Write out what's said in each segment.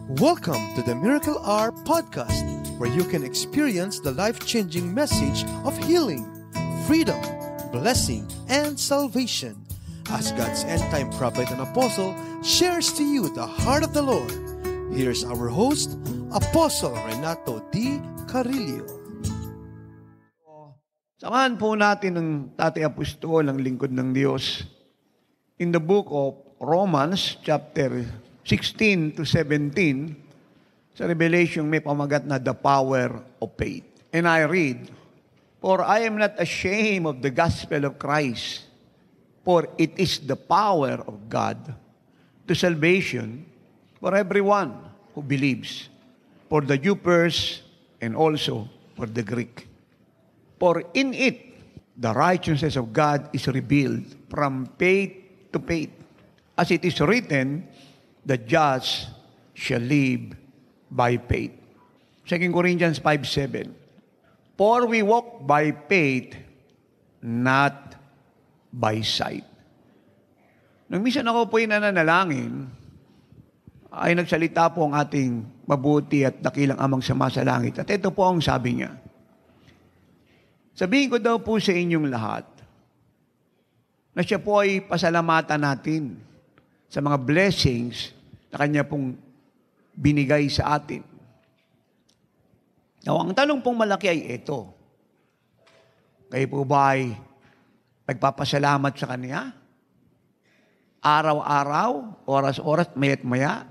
Welcome to the Miracle Hour podcast, where you can experience the life-changing message of healing, freedom, blessing, and salvation. As God's end-time prophet and apostle shares to you the heart of the Lord, here's our host, Apostle Renato D. Carillo. Samahan po natin ang Tatay Apostol, ang lingkod ng Diyos, in the book of Romans, chapter 16 to 17, sa Revelation may pamagat na the power of faith. And I read, "For I am not ashamed of the gospel of Christ, for it is the power of God to salvation for everyone who believes, for the Jew first and also for the Greek. For in it, the righteousness of God is revealed from faith to faith. As it is written, the just shall live by faith." 2 Corinthians 5:7. "For we walk by faith, not by sight." Nang minsan ako po'y nananalangin, ay nagsalita po ang ating mabuti at dakilang amang sama sa langit. At ito po ang sabi niya, "Sabihin ko daw po sa inyong lahat, na siya po ay pasalamatan natin sa mga blessings na Kanya pong binigay sa atin." Now, ang tanong pong malaki ay ito. Kayo po ba ay nagpapasalamat sa Kanya? Araw-araw, oras-oras, maya't maya,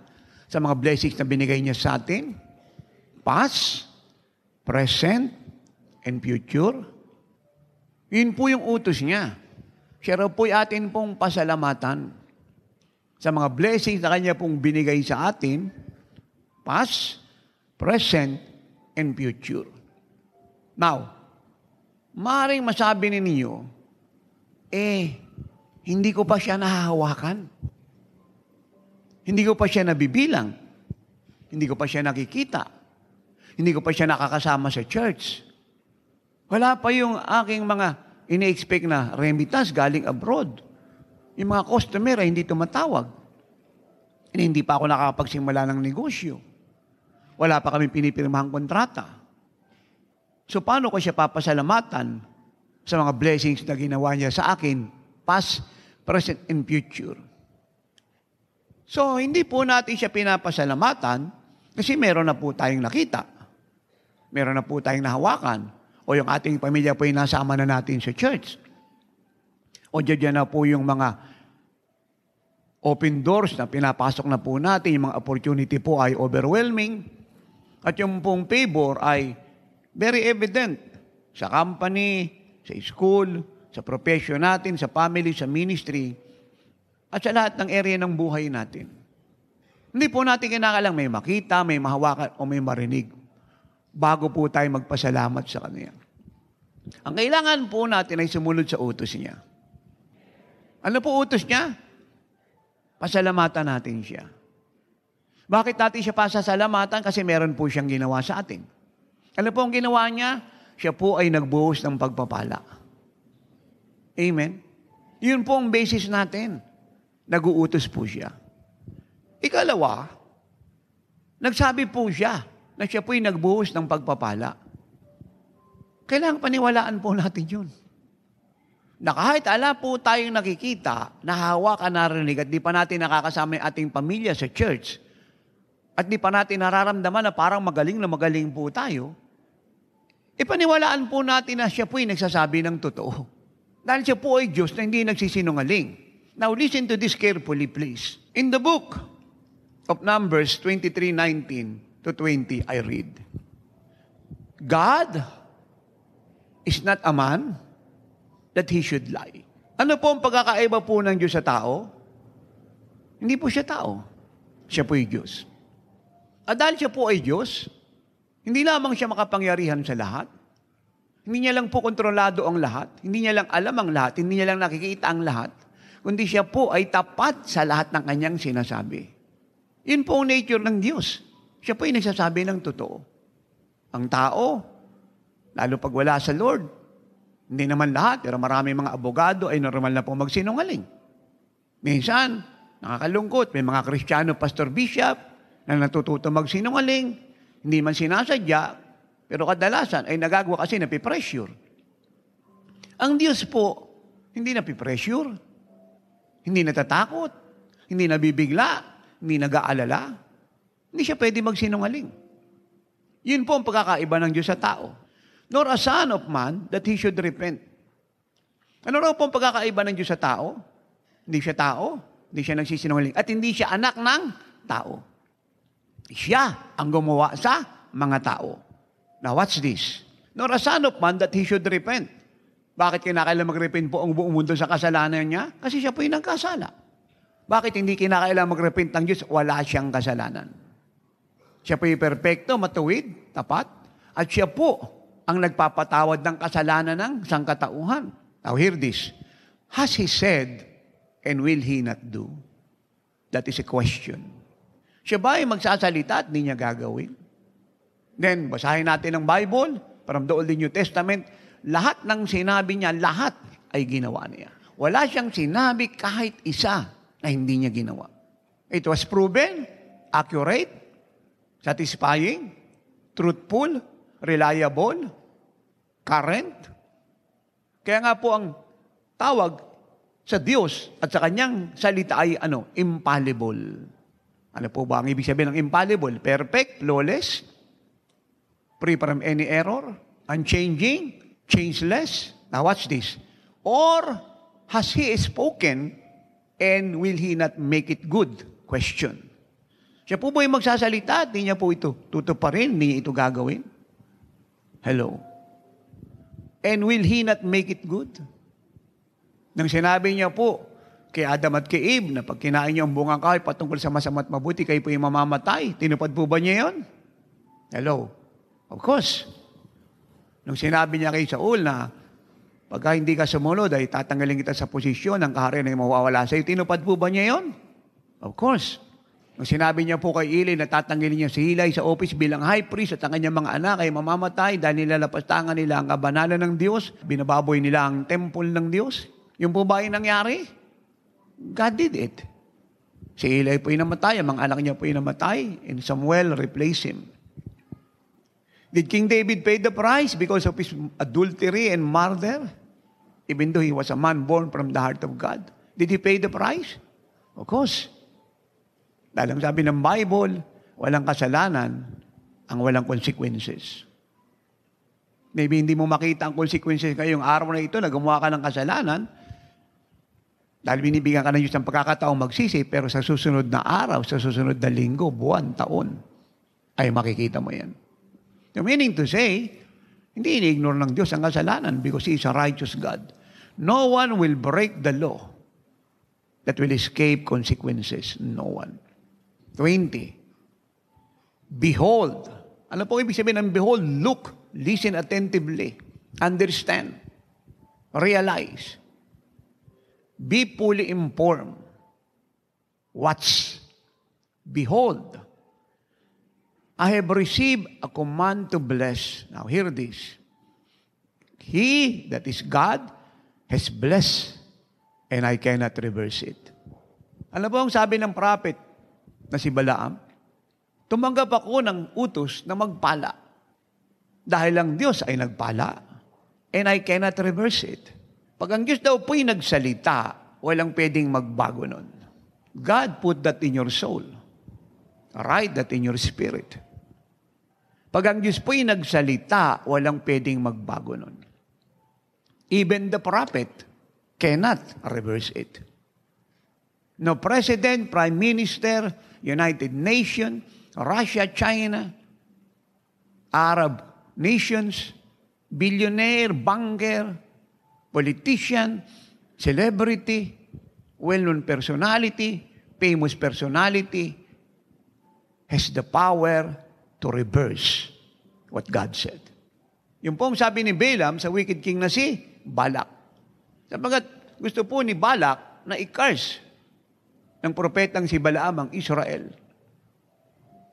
sa mga blessings na binigay niya sa atin? Past, present, and future? Yun po yung utos niya. Siya raw po'y atin pong pasalamatan sa mga blessings na Kanya pong binigay sa atin, past, present, and future. Now, maaaring masabi ninyo, hindi ko pa siya nahahawakan. Hindi ko pa siya nabibilang. Hindi ko pa siya nakikita. Hindi ko pa siya nakakasama sa church. Wala pa yung aking mga ini-expect na remittance galing abroad. Yung mga customer ay hindi tumatawag. Hindi pa ako nakakapagsimula ng negosyo. Wala pa kami pinipirmahang kontrata. So paano ko siya papasalamatan sa mga blessings na ginawa niya sa akin, past, present, and future? So hindi po natin siya pinapasalamatan kasi meron na po tayong nakita. Meron na po tayong nahawakan. O yung ating pamilya po yung nasama na natin sa church. O dyan na po yung mga open doors na pinapasok na po natin, yung mga opportunity po ay overwhelming. At yung pong favor ay very evident sa company, sa school, sa profession natin, sa family, sa ministry, at sa lahat ng area ng buhay natin. Hindi po natin kinakailangan may makita, may mahawakan, o may marinig bago po tayo magpasalamat sa Kanya. Ang kailangan po natin ay sumunod sa utos niya. Ano po utos niya? Pasalamatan natin siya. Bakit natin siya pasasalamatan? Kasi meron po siyang ginawa sa atin. Ano po ang ginawa niya? Siya po ay nagbuhos ng pagpapala. Amen? Yun po ang basis natin. Nag-uutos po siya. Ikalawa, nagsabi po siya na siya po'y nagbuhos ng pagpapala. Kailangan paniwalaan po natin yun. Na kahit ala po tayong nakikita, nahawakan, narinig, at di pa natin nakakasama yung ating pamilya sa church, at di pa natin nararamdaman na parang magaling na magaling po tayo, ipaniwalaan po natin na siya po'y nagsasabi ng totoo. Dahil siya po ay Diyos na hindi nagsisinungaling. Now listen to this carefully, please. In the book of Numbers 23:19 to 20, I read, "God is not a man that He should lie." Ano po ang pagkakaiba po ng Diyos sa tao? Hindi po siya tao. Siya po ay Diyos. At dahil siya po ay Diyos, hindi lamang siya makapangyarihan sa lahat. Hindi niya lang po kontrolado ang lahat. Hindi niya lang alam ang lahat. Hindi niya lang nakikita ang lahat. Kundi siya po ay tapat sa lahat ng kanyang sinasabi. Yun po ang nature ng Diyos. Siya po ay nagsasabi ng totoo. Ang tao, lalo pag wala sa Lord, hindi naman lahat, pero marami mga abogado ay normal na po magsinungaling. Minsan, nakakalungkot, may mga Kristiyano, pastor, bishop, na natututo magsinungaling, hindi man sinasadya, pero kadalasan ay nagagawa kasi napipressure. Ang Diyos po, hindi napipressure, hindi natatakot, hindi nabibigla, hindi nag-aalala. Hindi siya pwede magsinungaling. Yun po ang pagkakaiba ng Diyos sa tao. Nor a son of man that he should repent. Ano raw po ang pagkakaiba ng Diyos sa tao? Hindi siya tao, hindi siya nagsisinungaling, at hindi siya anak ng tao. Siya ang gumawa sa mga tao. Now, watch this. Nor a son of man that he should repent. Bakit kinakailangan mag-repent po ang buong mundo sa kasalanan niya? Kasi siya po yung nagkasala. Bakit hindi kinakailangan mag-repent ng Diyos? Wala siyang kasalanan. Siya po yung perfecto, matuwid, tapat, at siya po ang nagpapatawad ng kasalanan ng sangkatauhan. Now, hear this. Has He said, and will He not do? That is a question. Siya ba ay magsasalita at hindi niya gagawin? Then, basahin natin ang Bible, from the Old and New Testament, lahat ng sinabi niya, lahat ay ginawa niya. Wala siyang sinabi kahit isa na hindi niya ginawa. It was proven, accurate, satisfying, truthful, reliable, current. Kaya nga po ang tawag sa Diyos at sa kanyang salita ay infallible. Ano po ba ang ibig sabihin ng infallible? Perfect, flawless, free from any error, unchanging, changeless. Now watch this. Or has He spoken and will He not make it good? Question. Siya po ba yung magsasalita at di niya po ito tutuparin, di niya ito gagawin? Hello. And will He not make it good? Nang sinabi niya po kay Adam at kay Eve na pag kinain niyo ang bungang kahoy patungkol sa masama at mabuti, kayo po yung mamamatay. Tinupad po ba niya yun? Hello. Of course. Nung sinabi niya kay Saul na pagka hindi ka sumunod ay tatanggalin kita sa posisyon ng kaharian ay mawawala sa iyo, tinupad po ba niya yun? Of course. Nung sinabi niya po kay Eli na tatanggalin niya si Eli sa office bilang high priest at ang kanyang mga anak ay mamamatay dahil nilalapastangan nila ang kabanalan ng Diyos, binababoy nila ang temple ng Diyos, yung po ba yung nangyari? God did it. Si Eli po yung namatay, ang mga anak niya po yung namatay, and Samuel replaced him. Did King David pay the price because of his adultery and murder? Even though he was a man born from the heart of God. Did he pay the price? Of course. Dahil ang sabi ng Bible, walang kasalanan ang walang consequences. Maybe hindi mo makita ang consequences ngayong araw na ito na gumawa ka ng kasalanan dahil binibigyan ka ng Diyos ng pagkakataong magsisi, pero sa susunod na araw, sa susunod na linggo, buwan, taon, ay makikita mo yan. The meaning to say, hindi ini-ignore ng Diyos ang kasalanan because He is a righteous God. No one will break the law that will escape consequences. No one. 20. Behold. Ano po ibig sabihin ng behold? Look, listen attentively, understand, realize, be fully informed, watch, behold, I have received a command to bless. Now hear this. He that is God has blessed and I cannot reverse it. Ano po ang sabi ng prophet na si Balaam? Tumanggap ako ng utos na magpala. Dahil ang Diyos ay nagpala and I cannot reverse it. Pag ang Diyos daw po'y nagsalita, walang pwedeng magbago nun. God put that in your soul. Write that in your spirit. Pag ang Diyos po'y nagsalita, walang pwedeng magbago nun. Even the prophet cannot reverse it. No president, prime minister, United Nations, Russia, China, Arab nations, billionaire, banker, politician, celebrity, well-known personality, famous personality, has the power to reverse what God said. Yung pong sabi ni Balaam sa wicked king na si Balak. Sapagat gusto po ni Balak na i-curse ng propetang si Balaam ang Israel.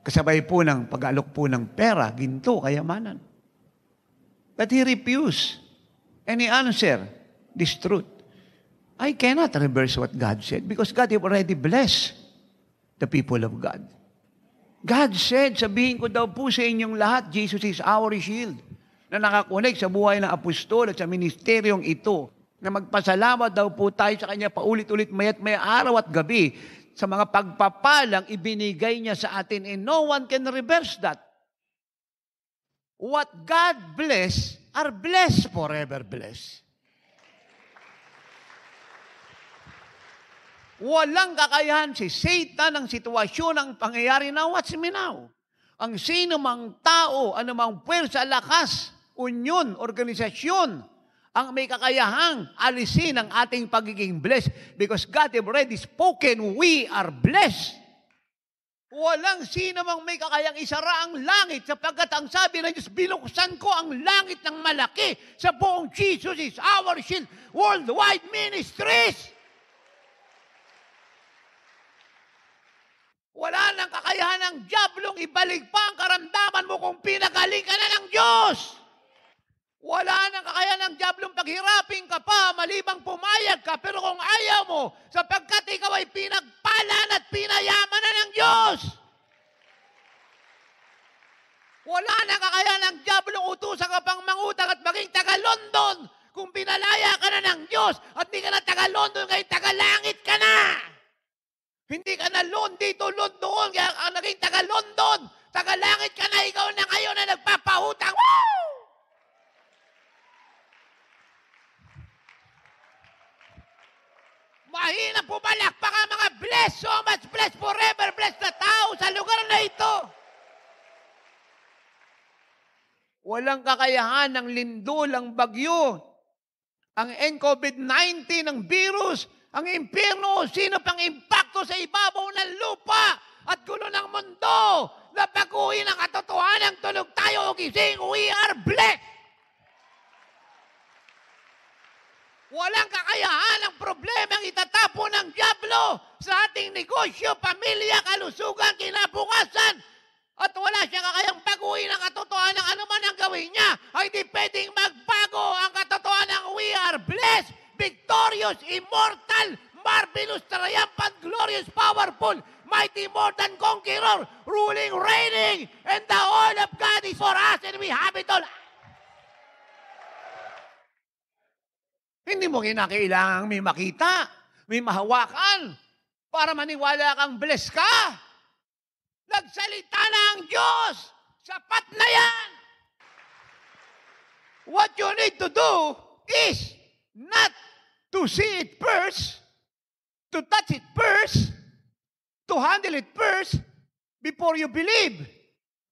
Kasabay po ng pag-alok po ng pera, ginto, kayamanan. But he refused. And he answered this truth. I cannot reverse what God said because God have already blessed the people of God. God said, sabihin ko daw po sa inyong lahat, Jesus is our shield, na nakakonek sa buhay ng apostol at sa ministeryong ito, na magpasalamat daw po tayo sa Kanya paulit-ulit maya't may araw at gabi sa mga pagpapalang ibinigay niya sa atin, and no one can reverse that. What God bless are blessed, forever blessed. Walang kakayahan si Satan ng sitwasyon ng pangyayari na watch me now. Ang sino mang tao, anumang puwersa, lakas, union, organisasyon, ang may kakayahang alisin ang ating pagiging blessed because God have already spoken, we are blessed. Walang sino mang may kakayang isara ang langit sapagkat ang sabi ng Diyos, binuksan ko ang langit ng malaki sa buong Jesus is our shield, worldwide ministries. Wala nang kakayahan ng diablong ibalik pa ang karamdaman mo kung pinagaling ka na ng Diyos. Wala nang kakayahan ng diablong paghirapin ka pa, malibang pumayag ka, pero kung ayaw mo, sapagkat ikaw ay pinagpalan at pinayaman na ng Diyos. Wala nang kakayahan ng diablong utusan ka pang mangutang at maging taga-London kung pinalaya ka na ng Diyos at di ka na taga-London, kaya taga-langit ka na. Hindi ka na loan dito, loan doon, kaya ka naging taga-London. Taga-langit ka na, ikaw na ngayon na nagpapahutang. Woo! Mahina pumalakpak ang mga blessed, so much blessed, forever blessed na tao sa lugar na ito. Walang kakayahan ng lindol, ang bagyo, ang COVID-19, ang virus, ang impyerno, sino pang impakto sa ibabaw ng lupa at gulo ng mundo na baguhin ang katotohanan, tulog tayo o gising, we are blessed. Walang kakayahan ang problema ang itatapo ng diablo sa ating negosyo, pamilya, kalusugan, kinabukasan. At wala siyang kakayang baguhin ang katotohanan ng anuman ang gawin niya. Ay di pwedeng magbago ang katotohanan ng we are blessed, victorious, immortal, marvelous, triumphant, glorious, powerful, mighty, more than conqueror, ruling, reigning, and the all of God is for us and we have it all. Hindi mo kinakailangang may makita, may mahawakan, para maniwala kang blessed ka. Nagsalita na ang Diyos. Sapat na yan. What you need to do is not to see it first, to touch it first, to handle it first, before you believe.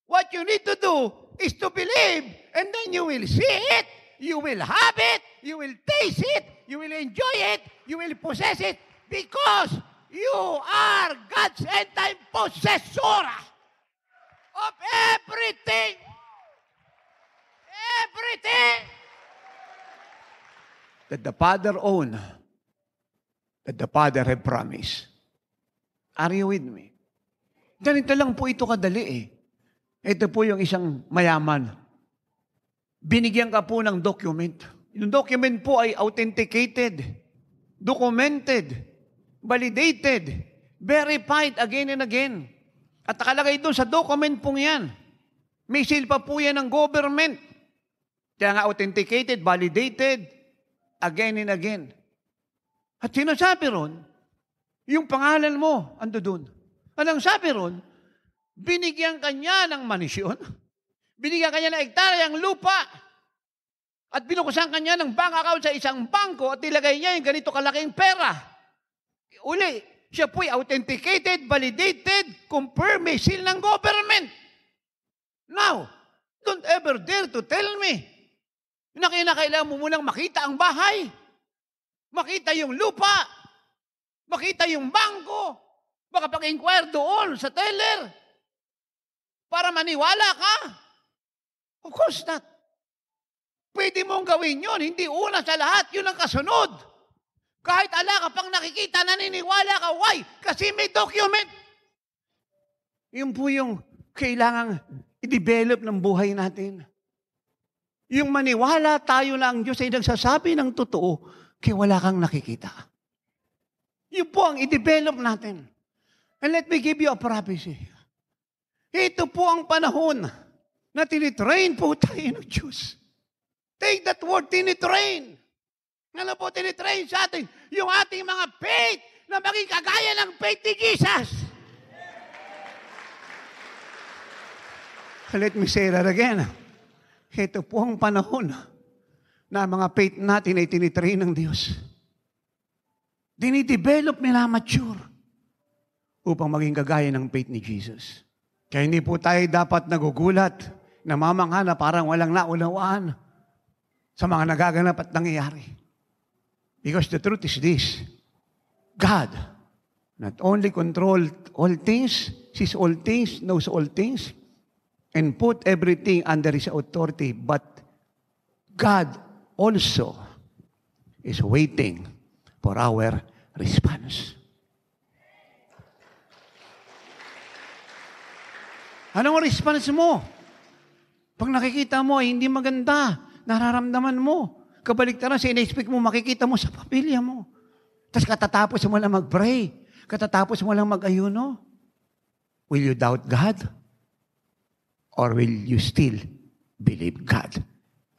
What you need to do is to believe, and then you will see it, you will have it, you will taste it, you will enjoy it, you will possess it, because you are God's end-time possessor of everything. Everything that the Father own, that the Father have promised. Are you with me? Ganito lang po ito kadali eh. Ito po yung isang mayaman. Binigyan ka po ng document. Yung document po ay authenticated, documented, validated, verified again and again. At nakalagay doon sa document pong yan. May seal pa po yan ng government. Kaya nga authenticated, validated, again and again. At sinasabi ron, yung pangalan mo, ando doon. Anong sabi ron? Binigyan kanya ng manisyon, binigyan kanya ng hektaryang lupa, at binukusan kanya ng bank account sa isang bangko at nilagay niya yung ganito kalaking pera. Uli, siya po'y authenticated, validated, confirmed, may seal ng government. Now, don't ever dare to tell me na kinakailangan mo munang makita ang bahay, makita yung lupa, makita yung bangko, makapag-inquire doon sa teller para maniwala ka. Of course not. Pwede mong gawin yun. Hindi una sa lahat, yun ang kasunod. Kahit ala ka pang nakikita, naniniwala ka. Why? Kasi may document. Yun po yung kailangang i-develop ng buhay natin. Yung maniwala tayo na ang Diyos ay nagsasabi ng totoo, kaya wala kang nakikita. Yun po ang i-develop natin. And let me give you a prophecy. Ito po ang panahon na tinitrain po tayo ng Diyos. Take that word, tinitrain. Ano po tinitrain sa atin? Yung ating mga faith na maging kagaya ng faith ni Jesus. Let me say that again. Ito po ang panahon na mga faith natin ay tinitrain ng Diyos. Dinidevelop nila mature upang maging kagaya ng faith ni Jesus. Kaya hindi po tayo dapat nagugulat, namamangha na parang walang naunawaan sa mga nagaganap at nangyayari. Because the truth is this, God not only controls all things, sees all things, knows all things, and put everything under His authority, but God also is waiting for our response. Anong response mo? Pag nakikita mo ay hindi maganda, nararamdaman mo, kabaliktaran sa in-expect mo, makikita mo sa pamilya mo. Tapos katatapos mo lang mag-pray, katatapos mo lang mag-ayuno. Will you doubt God? Or will you still believe God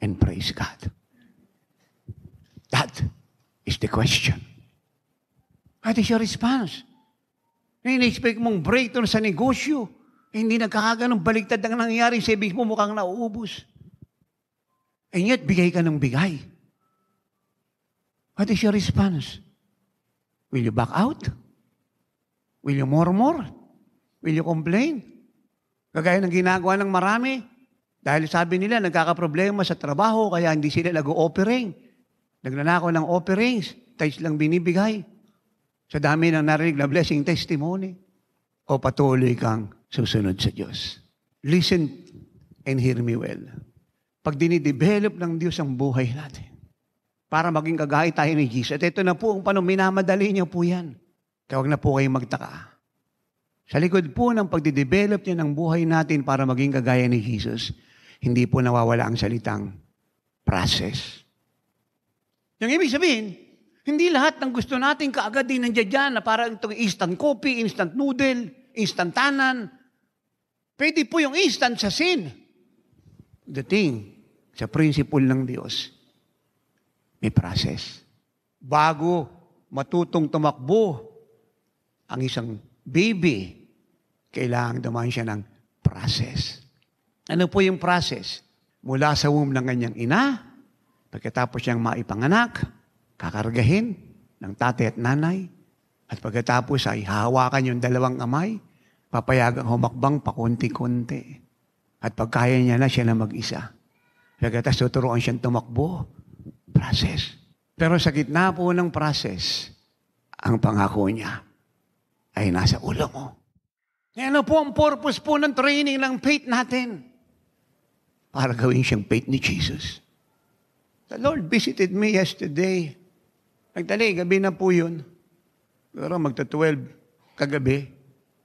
and praise God? That is the question. What is your response? In-expect mong breakthrough sa negosyo, hindi nagkakaganong baliktad ang nangyayari, savings mo mukhang nauubos. And yet, bigay ka ng bigay. What is your response? Will you back out? Will you murmur? Will you complain? Kagaya ng ginagawa ng marami. Dahil sabi nila, nagkakaproblema sa trabaho, kaya hindi sila nag-o-offering. Nagnanakaw ng offerings, tithes lang binibigay. Sa dami ng narinig na blessing testimony. O patuloy kang susunod sa Diyos. Listen and hear me well. Pag dinidevelop ng Diyos ang buhay natin, para maging kagaya tayo ni Jesus, at ito na po ang paano, minamadali niyo po yan. Kaya huwag na po kayong magtaka. Sa likod po ng pagdidevelop niya ng buhay natin para maging kagaya ni Jesus, hindi po nawawala ang salitang process. Yung ibig sabihin, hindi lahat ng gusto natin kaagad din nandiyan dyan na parang itong instant coffee, instant noodle, instantanan. Pwede po yung instant sa sin. The thing, sa principle ng Diyos, may process. Bago matutong tumakbo ang isang baby, kailangan dumaan siya ng process. Ano po yung process? Mula sa womb ng kanyang ina, pagkatapos siyang maipanganak, kakargahin ng tatay at nanay, at pagkatapos ay hahawakan yung dalawang kamay, papayagang humakbang pakunti-kunti. At pagkaya niya na, siya na mag-isa. Pagkatapos tuturuan siyang tumakbo, process. Pero sa gitna po ng process, ang pangako niya ay nasa ulo mo. Ano po ang purpose po ng training ng faith natin? Para gawin siyang faith ni Jesus. The Lord visited me yesterday. Nagtali, gabi na po yun. Pero magta-12 kagabi.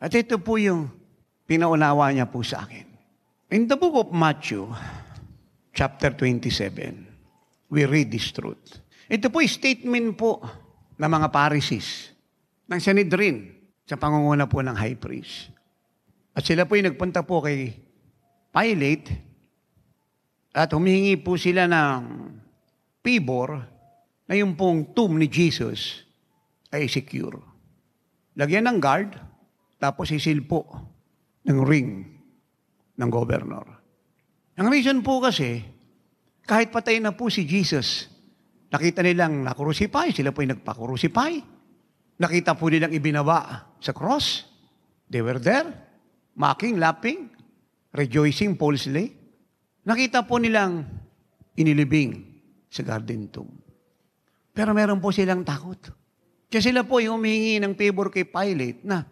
At ito po yung pinaunawa niya po sa akin. In the book of Matthew, chapter 27, we read this truth. Ito po yung statement po ng mga Pharisees, ng Sanhedrin, sa pangunguna po ng high priest. At sila po yung nagpunta po kay Pilate at humihingi po sila ng favor na yung pong tomb ni Jesus ay secure. Lagyan ng guard, tapos isil po ng ring ng governor. Ang reason po kasi, kahit patay na po si Jesus, nakita nilang nakrusipay, sila po yung nagpakrusipay. Nakita po nilang ibinaba sa cross. They were there, mocking, laughing, rejoicing falsely. Nakita po nilang inilibing sa garden tomb. Pero meron po silang takot. Kasi sila po yung humihingi ng favor kay Pilate na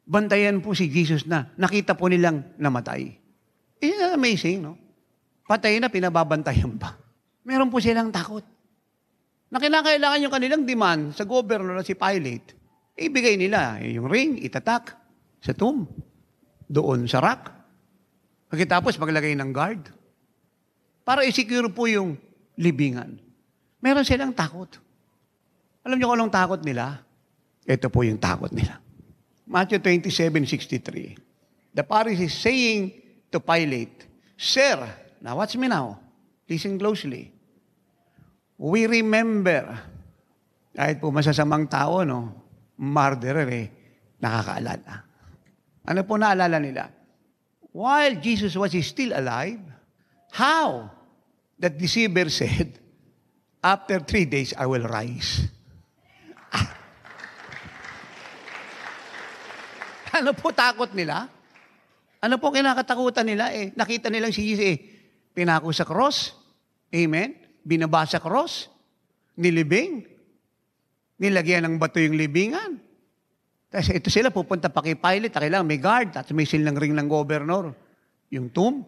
bantayan po si Jesus na nakita po nilang namatay. Isn't that amazing, no? Patay na, pinababantayan pa. Meron po silang takot. Na kailangan yung kanilang demand sa governor na si Pilate, ibigay nila yung ring, itatak sa tomb, doon sa rock. Pagkatapos maglagay ng guard, para i-secure po yung libingan. Meron silang takot. Alam niyo kung anong takot nila? Ito po yung takot nila. Matthew 27:63. The Pharisees saying to Pilate, Sir, now watch me now. Listen closely. We remember, kahit po masasamang tao, no, murderer nakakaalala. Ano po naalala nila? While Jesus was still alive, how that deceiver said, after 3 days, I will rise. Ano po takot nila? Ano po kinakatakutan nila? Nakita nilang si Jesus, pinako sa cross. Amen? Binaba sa cross. Nilibing. Nilagyan ng bato yung libingan. Tapos ito sila, pupunta pa kay Pilate. Kailangan may guard. At may silang ring ng governor. Yung tomb.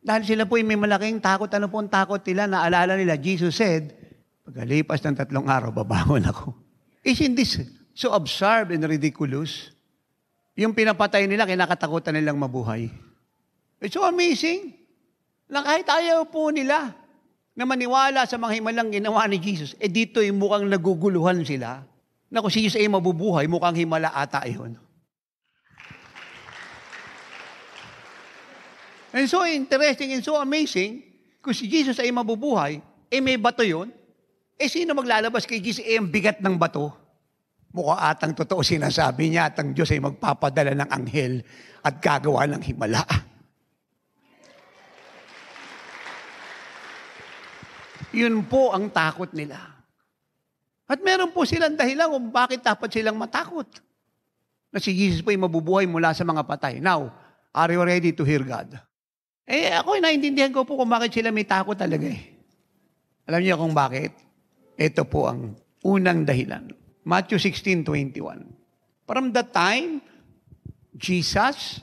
Dahil sila po may malaking takot. Ano po ang takot nila? Naalala nila, Jesus said, pagkalipas ng 3 araw, babangon ako. Isn't this so absurd and ridiculous? Yung pinapatay nila, kinakatakutan nilang mabuhay. It's so amazing. Na kahit ayaw po nila na maniwala sa mga himalang ginawa ni Jesus, dito yung mukhang naguguluhan sila. Na kung si Jesus ay mabubuhay, mukhang himala ata yun. And so interesting and so amazing, kung si Jesus ay mabubuhay, may bato yun, sino maglalabas kay Jesus? Ang bigat ng bato. Mukha atang totoo sinasabi niya at ang Diyos ay magpapadala ng anghel at gagawa ng himala. Yun po ang takot nila. At meron po silang dahilan kung bakit dapat silang matakot. Na si Jesus po ay mabubuhay mula sa mga patay. Now, are you ready to hear God? Ako naintindihan ko po kung bakit sila may takot talaga Alam niyo kung bakit? Ito po ang unang dahilan. Matthew 16:21. From that time, Jesus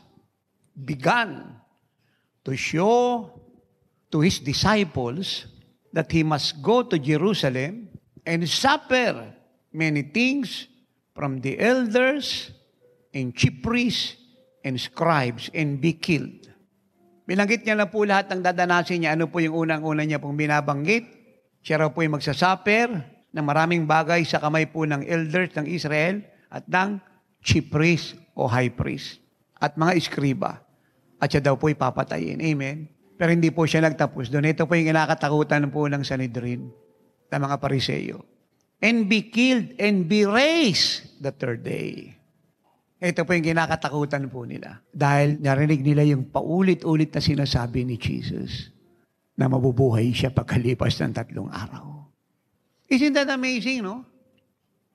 began to show to His disciples that He must go to Jerusalem and suffer many things from the elders and chief priests and scribes and be killed. Binanggit niya na po lahat ng dadanasin niya. Ano po yung unang-una niya pong binabanggit? Siya raw po yung magsasuffer ng maraming bagay sa kamay po ng elders ng Israel at ng chief priest o high priest at mga iskriba. At siya daw po ipapatayin. Amen? Pero hindi po siya nagtapos doon. Ito po yung kinakatakutan po ng Sanhedrin ng mga Pariseo. And be killed and be raised the 3rd day. Ito po yung kinakatakutan po nila. Dahil narinig nila yung paulit-ulit na sinasabi ni Jesus na mabubuhay siya pagkalipas ng 3 araw. Isn't that amazing, no?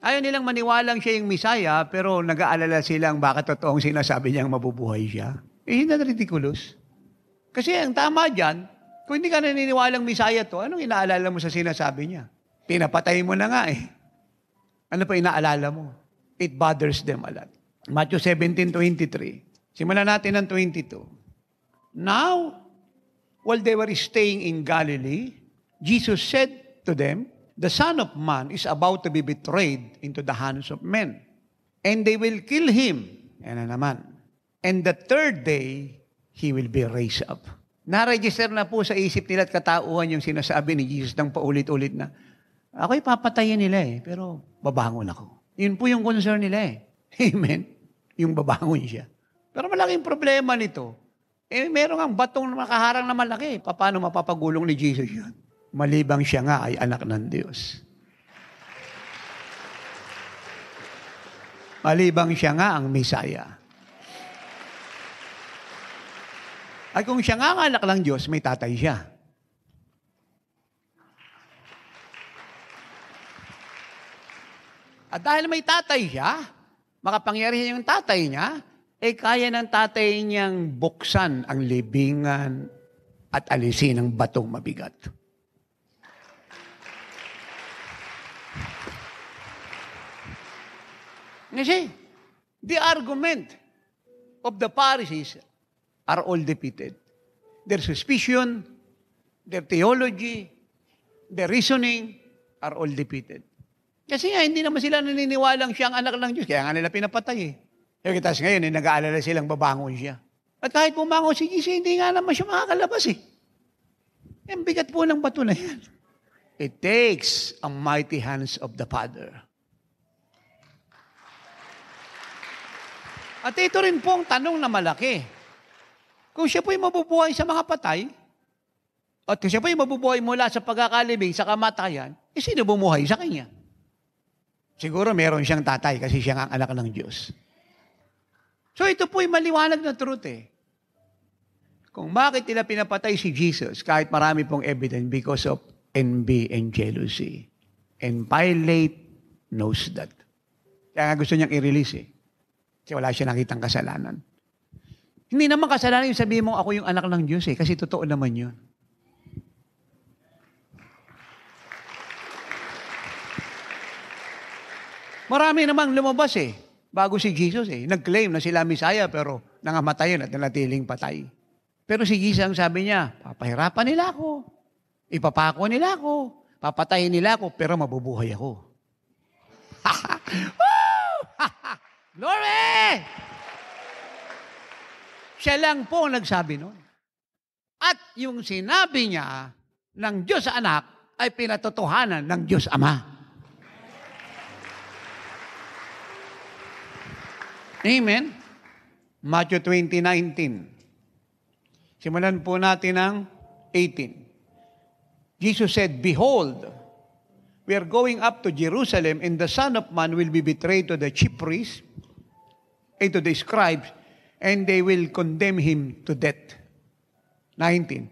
Ayaw nilang maniwalang siya yung Messiah, pero nag-aalala silang baka totoong sinasabi niyang mabubuhay siya. Isn't that ridiculous? Kasi ang tama dyan, kung hindi ka naniniwalang Messiah to, anong inaalala mo sa sinasabi niya? Pinapatay mo na nga Ano pa inaalala mo? It bothers them a lot. Matthew 17:23. Simulan natin ng 22. Now, while they were staying in Galilee, Jesus said to them, the Son of Man is about to be betrayed into the hands of men. And they will kill Him. Yan na naman. And the 3rd day, He will be raised up. Na-register na po sa isip nila at katauhan yung sinasabi ni Jesus ng paulit-ulit na, ako'y papatayin nila pero babangon ako. Yun po yung concern nila Amen? Yung babangon siya. Pero malaking problema nito, meron ang batong makaharang na malaki. Paano mapapagulong ni Jesus yun? Malibang siya nga ay anak ng Diyos. Malibang siya nga ang Messiah. Ay kung siya nga ang anak ng Diyos, may tatay siya. At dahil may tatay siya, makapangyarihan yung tatay niya, kaya ng tatay niyang buksan ang libingan at alisin ang batong mabigat. Kasi, the argument of the Pharisees are all defeated. Their suspicion, their theology, their reasoning are all defeated. Kasi nga, hindi naman sila naniniwalang siya ang anak ng Diyos. Kaya nga nila pinapatay Tapos ngayon, nag-aalala silang babangon siya. At kahit pumangon si Jesus, hindi nga naman siya makakalabas Ang bigat po ng bato na yan. It takes a mighty hands of the Father. At ito rin po ang tanong na malaki. Kung siya po'y mabubuhay sa mga patay, at kung siya po'y mabubuhay mula sa pagkakalibing sa kamatayan, sino bumuhay sa kanya? Siguro meron siyang tatay kasi siya ang anak ng Diyos. So ito po'y maliwanag na truth eh. Kung bakit nila pinapatay si Jesus, kahit marami pong evidence, because of envy and jealousy. And Pilate knows that. Kaya nga gusto niyang i-release eh. Kasi wala siya nakitang kasalanan. Hindi naman kasalanan yung sabihin mo, ako yung anak ng Diyos eh, kasi totoo naman yun. Marami namang lumabas eh, bago si Jesus eh. Nag-claim na sila Messiah pero nangamatayan at nanatiling patay. Pero si Jesus ang sabi niya, papahirapan nila ako, ipapako nila ako, papatayin nila ako, pero mabubuhay ako. Glory! Siya lang po nagsabi nun. At yung sinabi niya ng Diyos sa anak ay pinatotohanan ng Diyos Ama. Amen? Matthew 20:19. Simulan po natin ang 18. Jesus said, "Behold, we are going up to Jerusalem, and the Son of Man will be betrayed to the chief priests and to the scribes, and they will condemn him to death." 19.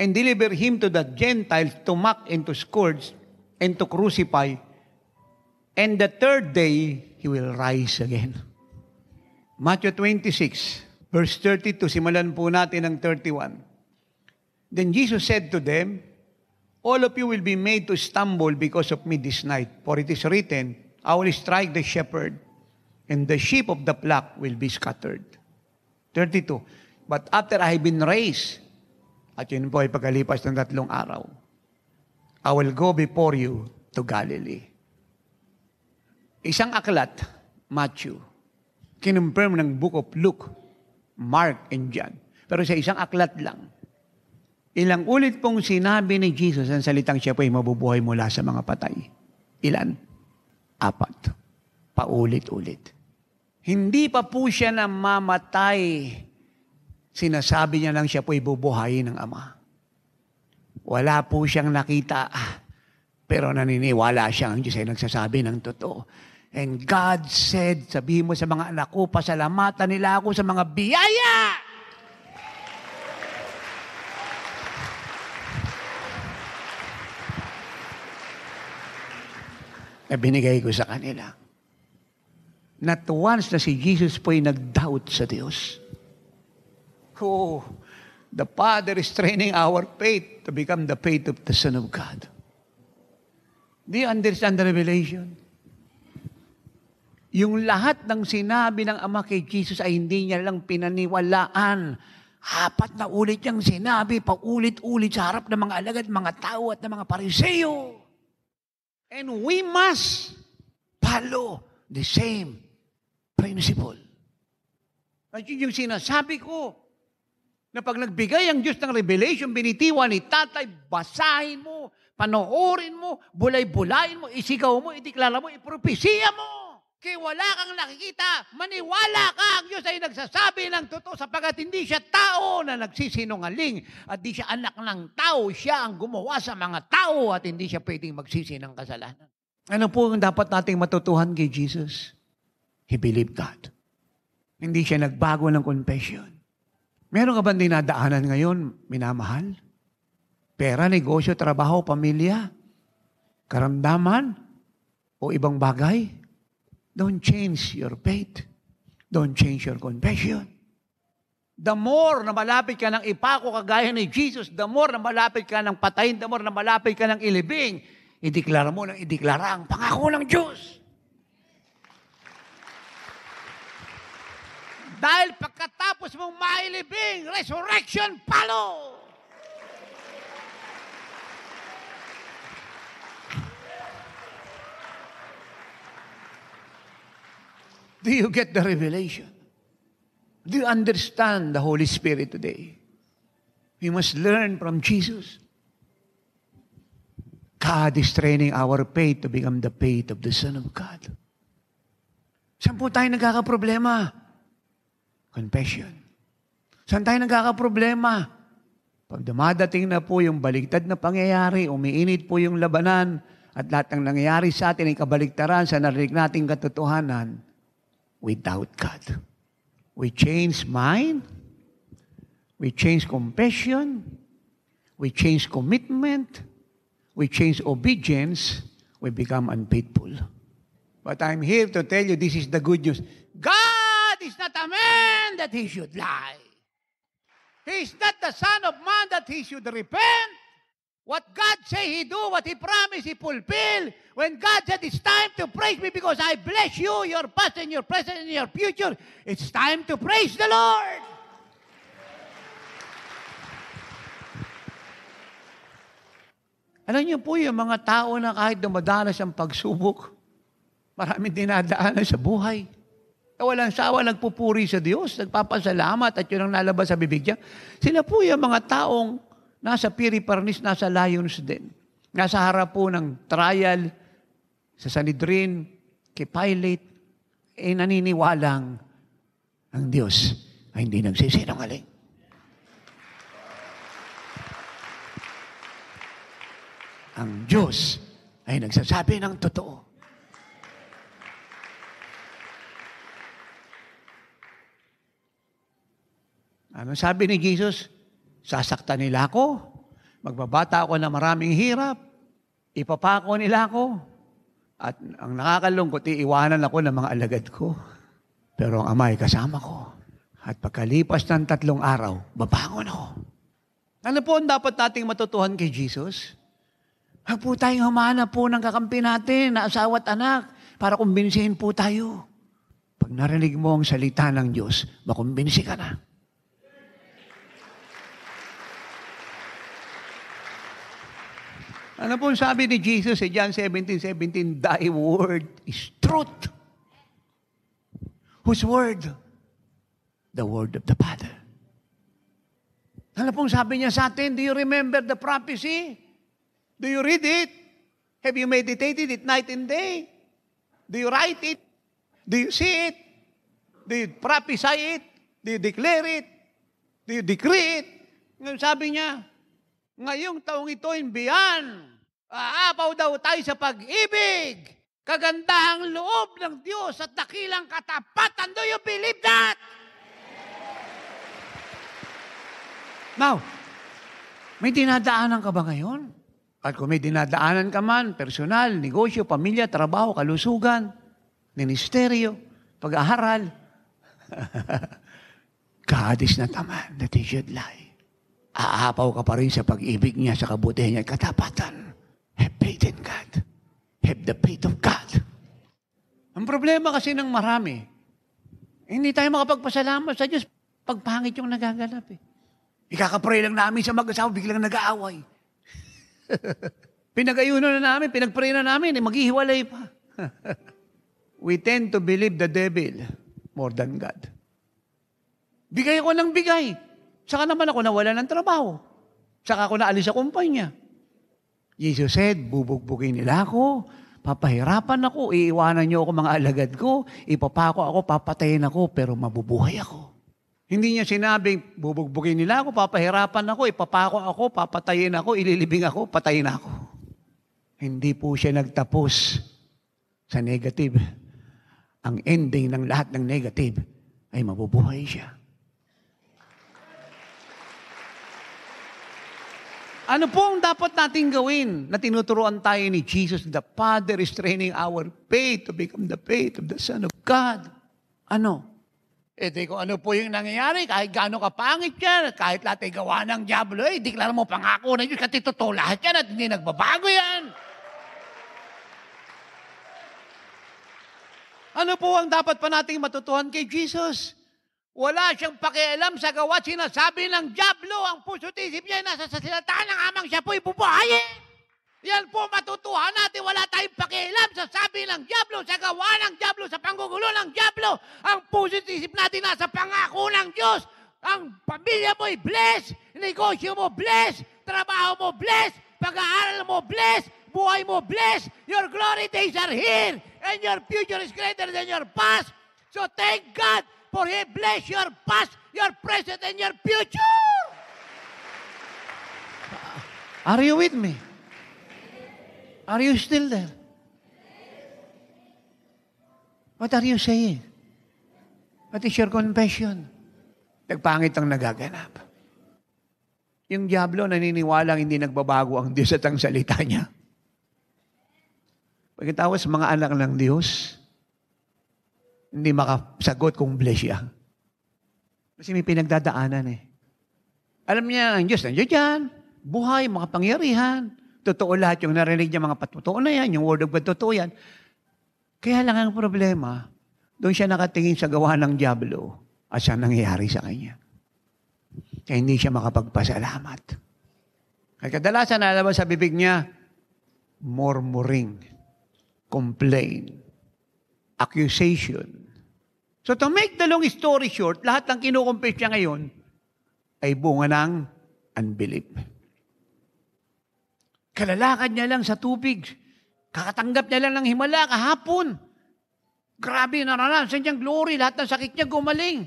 "And deliver him to the Gentiles to mock and to scourge and to crucify, and the third day he will rise again." Matthew 26, verse 32, simulan po natin ang 31. "Then Jesus said to them, all of you will be made to stumble because of me this night. For it is written, I will strike the shepherd, and the sheep of the flock will be scattered." 32. "But after I have been raised," at yun po ay pagkalipas ng 3 araw, "I will go before you to Galilee." Isang aklat, Matthew, kinonfirm ng Book of Luke, Mark, and John. Pero sa isang aklat lang, ilang ulit pong sinabi ni Jesus ang salitang siya po ay mabubuhay mula sa mga patay. Ilan? 4. Paulit-ulit. Hindi pa po siya namamatay. Sinasabi niya lang siya po ay bubuhayin ng Ama. Wala po siyang nakita, pero naniniwala siya ang Diyos ay nagsasabi ng totoo. And God said, sabihin mo sa mga anak ko, pasalamatan nila ako sa mga biyaya. Na binigay ko sa kanila. Not once na si Jesus po ay nag-doubt sa Diyos. Oh, the Father is training our faith to become the faith of the Son of God. Do you understand the revelation? Yung lahat ng sinabi ng Ama kay Jesus ay hindi niya lang pinaniwalaan. 4 na ulit niyang sinabi, paulit-ulit sa harap ng mga alagad, mga tao at ng mga Pariseo. And we must follow the same principle. At yun yung sinasabi ko, na pag nagbigay ang Diyos ng revelation, binitiwan ni Tatay, basahin mo, panoorin mo, bulay-bulayin mo, isigaw mo, ideklara mo, ipropesiya mo. Kaya wala kang nakikita, maniwala ka, ang Diyos ay nagsasabi ng totoo sapagkat hindi siya tao na nagsisinungaling at di siya anak ng tao, siya ang gumawa sa mga tao at hindi siya pwedeng magsisi ng kasalanan. Ano po ang dapat nating matutuhan kay Jesus? He believed God. Hindi siya nagbago ng confession. Meron ka ba dinadaanan ngayon, minamahal? Pera, negosyo, trabaho, pamilya, karamdaman, o ibang bagay? Don't change your faith. Don't change your confession. The more na malapit ka ng ipako kagaya ni Jesus, the more na malapit ka ng patayin, the more na malapit ka ng ilibing, ideklara mo ng ideklara ang pangako ng Diyos. Dahil pagkatapos mong mailibing, resurrection follow. Do you get the revelation? Do you understand the Holy Spirit today? We must learn from Jesus. God is training our faith to become the faith of the Son of God. Saan po tayo nagkakaproblema? Confession. Saan tayo nagkakaproblema? Pag dumadating na po yung baligtad na pangyayari, umiinit po yung labanan, at lahat ng nangyayari sa atin ay kabaligtaran sa narinig nating katotohanan, we doubt God. We change mind, we change compassion, we change commitment, we change obedience, we become unfaithful. But I'm here to tell you, this is the good news. God is not a man that He should lie. He is not the Son of Man that He should repent. What God say He do, what He promised, He fulfill. When God said, it's time to praise me because I bless you, your past and your present and your future, it's time to praise the Lord. Alam niyo po yung mga tao na kahit dumadanas ang pagsubok, maraming dinadaanan sa buhay. Walang sawa, nagpupuri sa Diyos, nagpapasalamat at yun ang nalabas sa bibig niya. Sila po yung mga taong nasa piriparnis, nasa lions din. Nasa harap po ng trial sa Sanhedrin, kay Pilate, naniniwalang ang Diyos ay hindi nagsisinungaling. Ang Diyos ay nagsasabi ng totoo. Ano sabi ni Jesus? Sasaktan nila ako, magbabata ako ng maraming hirap, ipapako nila ako, at ang nakakalungkot, iiwanan ako ng mga alagad ko. Pero ang Ama ay kasama ko. At pagkalipas ng 3 araw, babangon ako. Ano po ang dapat nating matutuhan kay Jesus? Huwag po tayong humanap po ng kakampi natin na asawa at anak para kumbinsihin po tayo. Pag narinig mo ang salita ng Diyos, makumbinsi ka na. Ano po sabi ni Jesus sa John 17:17? Thy word is truth. Whose word? The word of the Father. Ano pong sabi niya sa atin? Do you remember the prophecy? Do you read it? Have you meditated it night and day? Do you write it? Do you see it? Do you prophesy it? Do you declare it? Do you decree it? Ngayon sabi niya, ngayong taong ito, imbiyan, aapaw daw tayo sa pag-ibig, kagandahang loob ng Diyos at dakilang katapatan. Do you believe that? Now, may dinadaanan ka ba ngayon? At kung may dinadaanan ka man, personal, negosyo, pamilya, trabaho, kalusugan, ministeryo, pag-aaral, God is not a man that He should lie. Aapaw ka pa rin sa pag-ibig niya, sa kabutihan niya, katapatan. Have faith in God. Have the faith of God. Ang problema kasi ng marami, hindi tayo makapagpasalamat sa Diyos pag pangit yung nagaganap eh. Ikakapray lang namin sa mag-asawa, biglang nag-aaway. Pinag-ayuno na namin, pinag-pray na namin, maghihiwalay pa. We tend to believe the devil more than God. Bigay ako ng bigay. Saka naman ako nawala ng trabaho. Saka ako naalis sa kumpanya. Jesus said, bubugbugin nila ako, papahirapan ako, iiwanan niyo ako mga alagad ko, ipapako ako, papatayin ako, pero mabubuhay ako. Hindi niya sinabing, bubugbugin nila ako, papahirapan ako, ipapako ako, papatayin ako, ililibing ako, patayin ako. Hindi po siya nagtapos sa negative. Ang ending ng lahat ng negative ay mabubuhay siya. Ano po ang dapat nating gawin na tinuturuan tayo ni Jesus? The Father is training our faith to become the faith of the Son of God. Ano? Di ko ano po yung nangyayari, kahit gaano kapangit yan, kahit lahat ay gawa ng Diablo, deklara mo pangako na Diyos, kasi totoo lahat yan at hindi nagbabago yan. Ano po ang dapat pa nating matutuhan kay Jesus? Wala siyang pakialam sa gawa sinasabi ng Diablo. Ang puso't isip niya ay nasa salita ng amang siya po'y bubuhayin. Yan po matutuhan natin. Wala tayong pakialam sa sabi ng Diablo, sa gawa ng Diablo, sa panggugulo ng Diablo. Ang puso't isip natin nasa pangako ng Diyos. Ang pamilya mo'y blessed, negosyo mo blessed, trabaho mo blessed, pag-aaral mo blessed, buhay mo blessed. Your glory days are here and your future is greater than your past. So thank God for He bless your past, your present, and your future. Are you with me? Are you still there? What are you saying? What is your confession? Nagpangit ang nagaganap. Yung diablo naniniwalang hindi nagbabago ang Diyos at ang salita niya. Pagkatapos mga anak ng Diyos, hindi makasagot kung bless siya. Kasi may pinagdadaanan eh. Alam niya, ang Diyos nandiyan dyan, buhay, makapangyarihan, totoo lahat yung narinig niya, mga patutuo na yan, yung word of God, totoo yan. Kaya lang ang problema, doon siya nakatingin sa gawa ng diablo at siya nangyayari sa kanya. Kaya hindi siya makapagpasalamat. Kaya kadalasan nalabas sa bibig niya, murmuring, complain, accusation. So to make the long story short, lahat ng kinukumpis niya ngayon ay bunga ng unbelief. Kalalakad niya lang sa tubig. Kakatanggap niya lang ng himala kahapon. Grabe, naranasan niyang glory. Lahat ng sakit niya gumaling.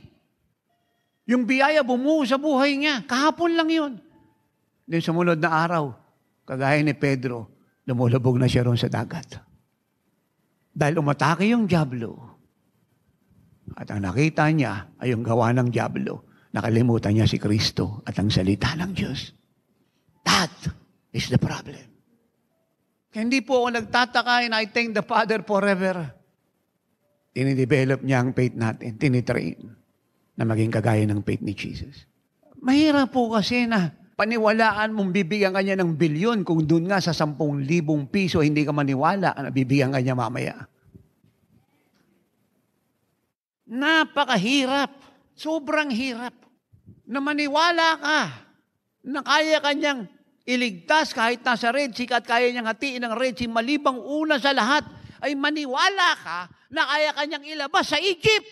Yung biyaya bumuo sa buhay niya. Kahapon lang yun. Then sumunod na araw, kagaya ni Pedro, lumulubog na siya roon sa dagat. Dahil umatake yung diablo. At ang nakita niya ay yung gawa ng diablo. Nakalimutan niya si Kristo at ang salita ng Diyos. That is the problem. Kaya hindi po ako nagtataka and I thank the Father forever. Tinidevelop niya ang faith natin, tinitrain na maging kagaya ng faith ni Jesus. Mahirap po kasi na paniwalaan mong bibigyan kanya ng bilyon kung doon nga sa 10,000 piso hindi ka maniwala na bibigyan kanya mamaya. Napakahirap. Sobrang hirap. Na maniwala ka na kaya kanyang iligtas kahit nasa Red Sea at kaya niyang hatiin ng Red Sea malibang una sa lahat ay maniwala ka na kaya kanyang ilabas sa Egypt.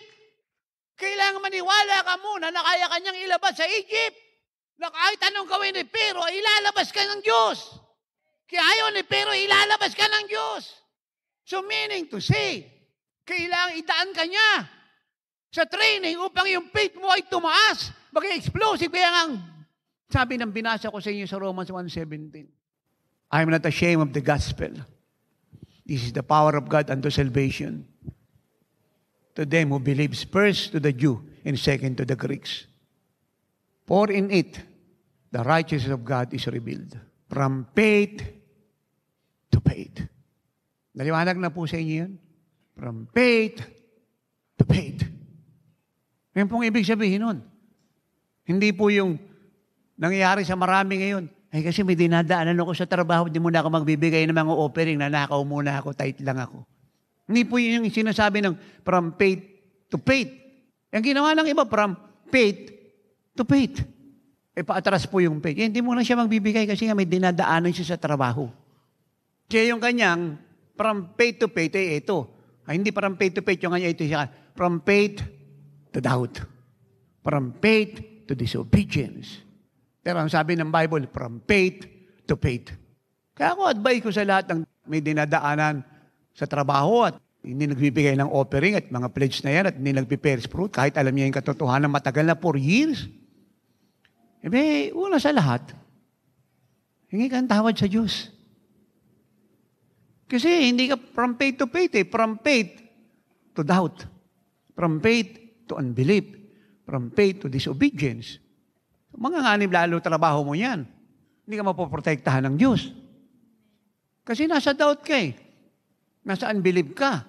Kailangan maniwala ka muna na kaya kanyang ilabas sa Egypt. Na kahit anong gawin ni Pero, ilalabas ka ng Diyos. Kaya ayaw ni Pero, ilalabas ka ng Diyos. So meaning to say, kailangan idaan ka niya sa training upang yung faith mo ay tumaas. Maging explosive. Kaya nga, sabi ng binasa ko sa inyo sa Romans 1:17, I am not ashamed of the gospel. This is the power of God unto salvation. To them who believes, first to the Jew and second to the Greeks. For in it, the righteousness of God is revealed. From faith to faith. Naliwanag na po sa inyo yun? From faith to faith. Yan pong ibig sabihin nun. Hindi po yung nangyayari sa marami ngayon. Ay kasi may dinadaanan ako sa trabaho, hindi muna ako magbibigay ng mga offering, nanakaw muna ako, tight lang ako. Hindi po yun yung sinasabi ng from faith to faith. Yung ginawa ng iba, from faith to faith. E paatras po yung faith. Hindi muna siya magbibigay kasi nga may dinadaanan siya sa trabaho. Kaya yung kanyang from faith to faith, ito. Ay, hindi from faith to faith, yung kanya ito siya. From faith to doubt. From faith to disobedience. Pero ang sabi ng Bible, from faith to faith. Kaya ako advise ko sa lahat ng may dinadaanan sa trabaho at hindi nagbibigay ng offering at mga pledge na yan at hindi nagpipares fruit, kahit alam niya yung katotohanan matagal na 4 years. Una sa lahat, hingi ka ng tawad sa Diyos. Kasi hindi ka from faith to faith, from faith to doubt. From faith to unbelief. From faith to disobedience. Mga nganib lalo trabaho mo yan. Hindi ka mapoprotektahan ng Diyos. Kasi nasa doubt ka eh. Nasa unbelief ka.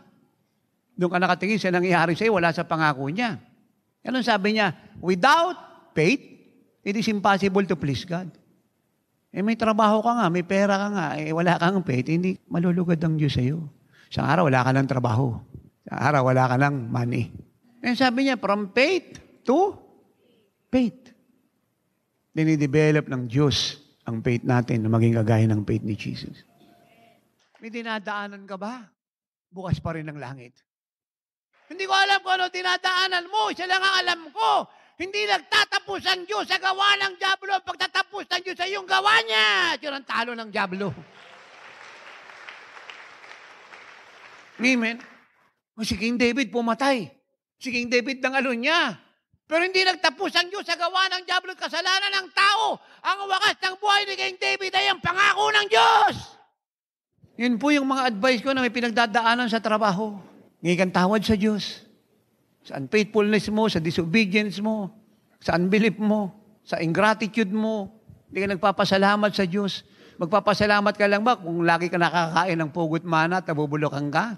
Doon ka nakatingin sa nangyayari sa'yo, wala sa pangako niya. Anong sabi niya? Without faith, it is impossible to please God. May trabaho ka nga, may pera ka nga, wala kang faith, hindi malulugad ang Diyos sa'yo. Sa araw, wala ka ng trabaho. Sa araw, wala ka ng money. Sabi niya, from faith to faith. Dinidevelop ng Diyos ang faith natin na maging kagaya ng faith ni Jesus. May dinadaanan ka ba? Bukas pa rin ang langit. Hindi ko alam kung ano dinadaanan mo. Siya lang ang alam ko. Hindi nagtatapos ang Diyos sa gawa ng diablo. Pagtatapos ng Diyos sa iyong gawa niya. Yun ang talo ng diablo. Amen. O si King David pumatay. Si King David ng alon niya. Pero hindi nagtapos ang Diyos sa gawa ng diablo at kasalanan ng tao. Ang wakas ng buhay ni King David ay ang pangako ng Diyos. Yun po yung mga advice ko na may pinagdadaanan sa trabaho. Ngayon kang tawad sa Diyos. Sa unfaithfulness mo, sa disobedience mo, sa unbelief mo, sa ingratitude mo. Hindi ka nagpapasalamat sa Diyos. Magpapasalamat ka lang ba kung lagi ka nakakain ng pugot mana at nabubulokan ka?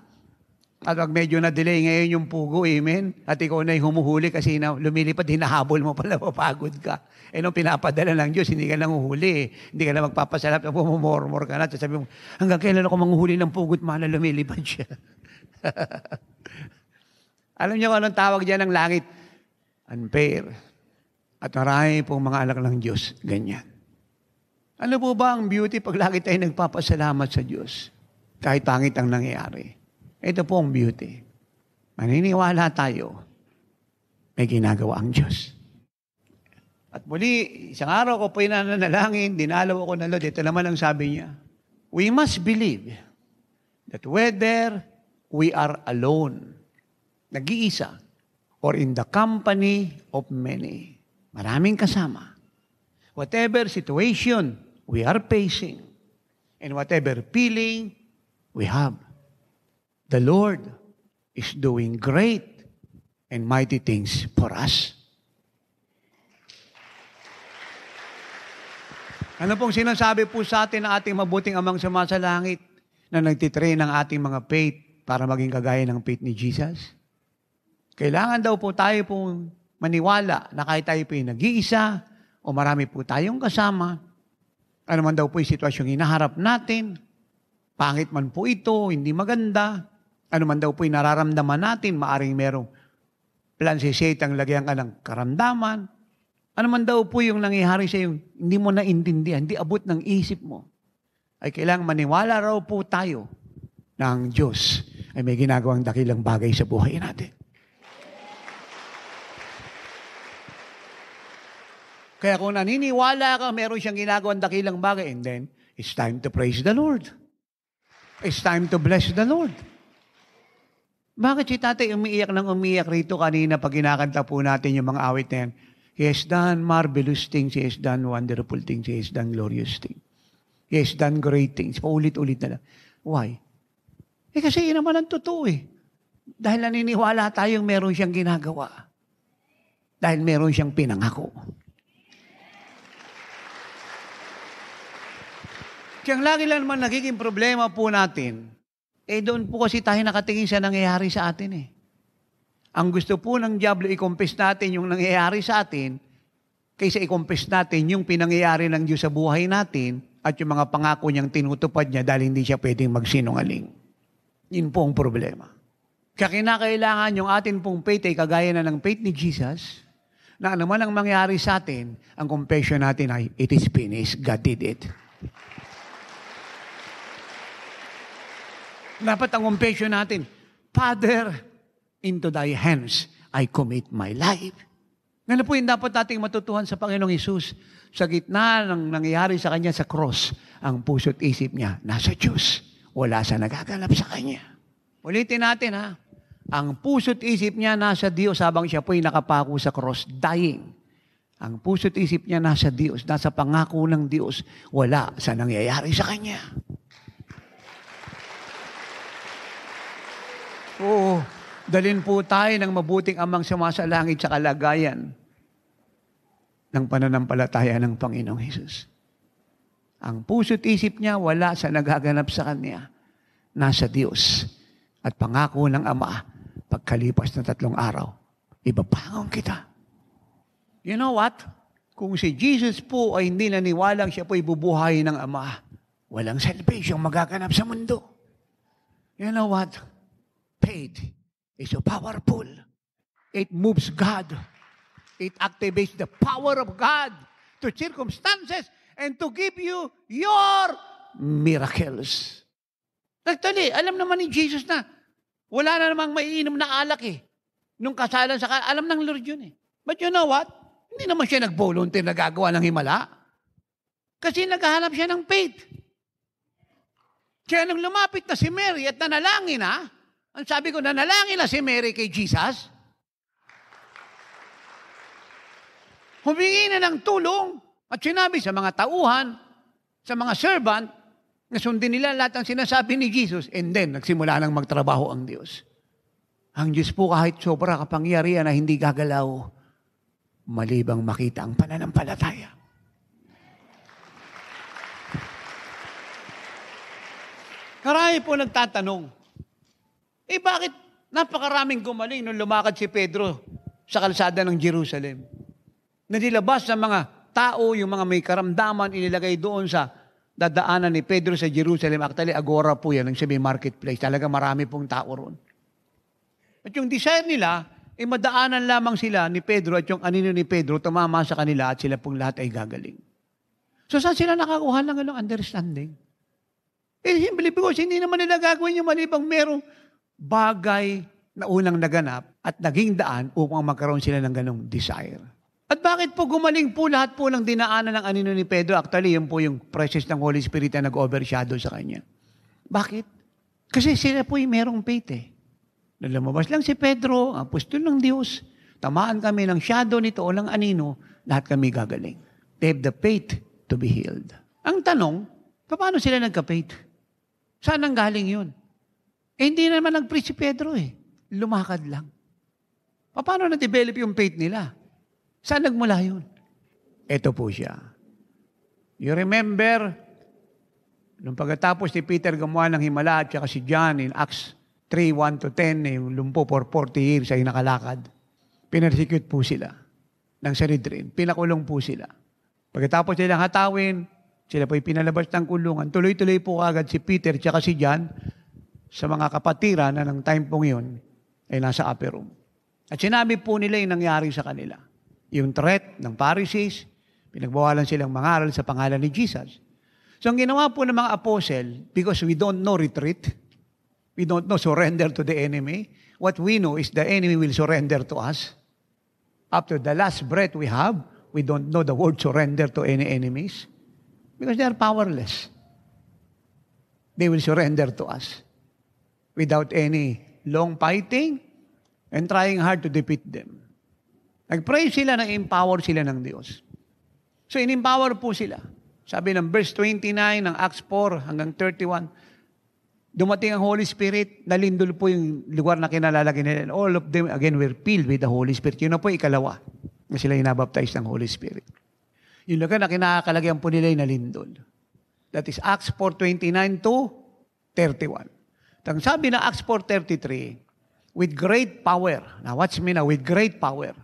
At pag medyo na-delay ngayon yung pugo, amen? At ikaw na yung humuhuli kasi na lumilipad, hinahabol mo pala, mapagod ka. Eh nung pinapadala ng Diyos, hindi ka lang uhuli. Hindi ka lang magpapasalamat, pumumormor ka na. At sabi mo, hanggang kailan ako manguhuli ng pugot mana, lumilipad siya. Alam niyo kung anong tawag dyan ng langit? Unfair. At marami pong mga anak ng Diyos, ganyan. Ano po ba ang beauty pag lagi tayo nagpapasalamat sa Diyos? Kahit pangit ang nangyayari. Ito po ang beauty. Maniniwala tayo, may ginagawa ang Diyos. At muli, isang araw ko po nananalangin, dinalaw ako ng Lord. Ito naman ang sabi niya. We must believe that whether we are alone, nag-iisa, or in the company of many, maraming kasama, whatever situation we are facing, and whatever feeling we have, the Lord is doing great and mighty things for us. Ano pong sinasabi po sa atin ng ating mabuting amang sumasalangit na nagtitrain ng ating mga faith para maging kagaya ng faith ni Jesus? Kailangan daw po tayo pong maniwala na kahit tayo po yung nag-iisa o marami po tayong kasama, ano man daw po yung sitwasyong hinaharap natin, pangit man po ito, hindi maganda, ano man daw po yung nararamdaman natin, maaring merong plan si Satan, lagyan ka ng karamdaman. Ano man daw po yung nangyayari sa iyo, hindi mo naintindihan, hindi abot ng isip mo. Ay kailangang maniwala raw po tayo na ang Diyos ay may ginagawang dakilang bagay sa buhay natin. Kaya kung naniniwala ka, meron siyang ginagawang dakilang bagay, and then, it's time to praise the Lord. It's time to bless the Lord. Bakit si tatay umiiyak rito kanina pag kinakanta po natin yung mga awit na yan? He has done marvelous things. He has done wonderful things. He has done glorious things. He has done great things. Paulit-ulit na lang. Why? Kasi yun naman ang totoo eh. Dahil naniniwala tayong meron siyang ginagawa. Dahil meron siyang pinangako. Kaya lagi lang naman nagiging problema po natin, doon po kasi tayo nakatingin sa nangyayari sa atin eh. Ang gusto po ng diablo, i-confess natin yung nangyayari sa atin, kaysa i-confess natin yung pinangyayari ng Diyos sa buhay natin at yung mga pangako niyang tinutupad niya dahil hindi siya pwedeng magsinungaling. Yun po ang problema. Kaya kinakailangan yung atin pong faith ay kagaya na ng faith ni Jesus, na ano man ang mangyari sa atin, ang confession natin ay, it is finished, God did it. Dapat ang confession natin, Father, into thy hands I commit my life. Ngayon po yung dapat nating matutuhan sa Panginoong Hesus. Sa gitna ng nangyayari sa Kanya sa cross, ang puso't isip niya nasa Diyos. Wala sa nagaganap sa Kanya. Ulitin natin ha. Ang puso't isip niya nasa Diyos habang siya po'y nakapako sa cross, dying. Ang puso't isip niya nasa Diyos, nasa pangako ng Diyos. Wala sa nangyayari sa Kanya. Oo, dalhin po tayo ng mabuting amang sumasalangit sa kalagayan ng pananampalataya ng Panginoong Hesus. Ang puso't isip niya wala sa nagaganap sa Kanya. Nasa Diyos. At pangako ng Ama, pagkalipas ng 3 araw, ibabangon kita. You know what? Kung si Jesus po ay hindi naniwalang siya po ibubuhay ng Ama, walang salvation magaganap sa mundo. You know what? Faith is so powerful. It moves God. It activates the power of God to circumstances and to give you your miracles. Actually, alam naman ni Jesus na wala na namang maiinom na alak eh. Nung kasalan sa alam ng Lord yun eh. But you know what? Hindi naman siya nag-volunteer na gagawa ng himala. Kasi naghahanap siya ng faith. Kaya nung lumapit na si Mary at nanalangin na, ang sabi ko, nanalangin na si Mary kay Jesus, Humingi na ng tulong at sinabi sa mga tauhan, sa mga servant, na sundin nila lahat ang sinasabi ni Jesus, and then nagsimula nang magtrabaho ang Diyos. Ang Diyos po kahit sobra kapangyarihan na hindi gagalaw, malibang makita ang pananampalataya. Marami po nagtatanong, bakit napakaraming gumaling nung lumakad si Pedro sa kalsada ng Jerusalem? Nadilabas ng mga tao, yung mga may karamdaman, inilagay doon sa dadaanan ni Pedro sa Jerusalem. Actually, agora po yan, ang sabi marketplace. Talaga marami pong tao roon. At yung desire nila, madaanan lamang sila ni Pedro at yung anino ni Pedro, tumama sa kanila at sila pong lahat ay gagaling. So saan sila nakakuha lang ng understanding? Simply because hindi naman nila gagawin yung malibang merong bagay na unang naganap at naging daan upang magkaroon sila ng ganong desire. At bakit po gumaling po lahat po ng dinaanan ng anino ni Pedro? Actually, yun po yung presence ng Holy Spirit na nag-overshadow sa kanya. Bakit? Kasi sila po yung merong faith eh. Nung lumabas lang si Pedro, apostol ng Diyos, tamaan kami ng shadow nito o ng anino, lahat kami gagaling. They have the faith to be healed. Ang tanong, paano sila nagka-faith? Saan ang galing yun? Hindi naman nag-preach si Pedro eh. Lumakad lang. Paano na-develop yung faith nila? Saan nagmula yun? Ito po siya. You remember, nung pagkatapos ni Peter gumawa ng himala at saka si John in Acts 3:1-10, yung lumpo for 40 years ay nakalakad. Pinersecute po sila ng Sanhedrin. Pinakulong po sila. Pagkatapos nilang hatawin, sila po'y pinalabas ng kulungan. Tuloy-tuloy po agad si Peter at si John sa mga kapatiran na ng time pong yun ay nasa upper room. At sinabi po nila yung nangyari sa kanila. Yung threat ng Pharisees, pinagbawalan silang mangaral sa pangalan ni Jesus. So ang ginawa po ng mga apostle, because we don't know retreat, we don't know surrender to the enemy, what we know is the enemy will surrender to us. Up to the last breath we have, we don't know the word surrender to any enemies. Because they are powerless. They will surrender to us without any long fighting and trying hard to defeat them. Nag-pray sila na empower sila ng Diyos. So in-empower po sila. Sabi ng verse 29 ng Acts 4 hanggang 31, dumating ang Holy Spirit, nalindol po yung lugar na kinalalagay nila. And all of them again were filled with the Holy Spirit. Yun na po ikalawa na sila inabaptize ng Holy Spirit. Yung lugar na kinakalagyan po nila yung nalindol. That is Acts 4:29-31. Ang sabi na Acts 4:33, with great power. Now watch me now, with great power.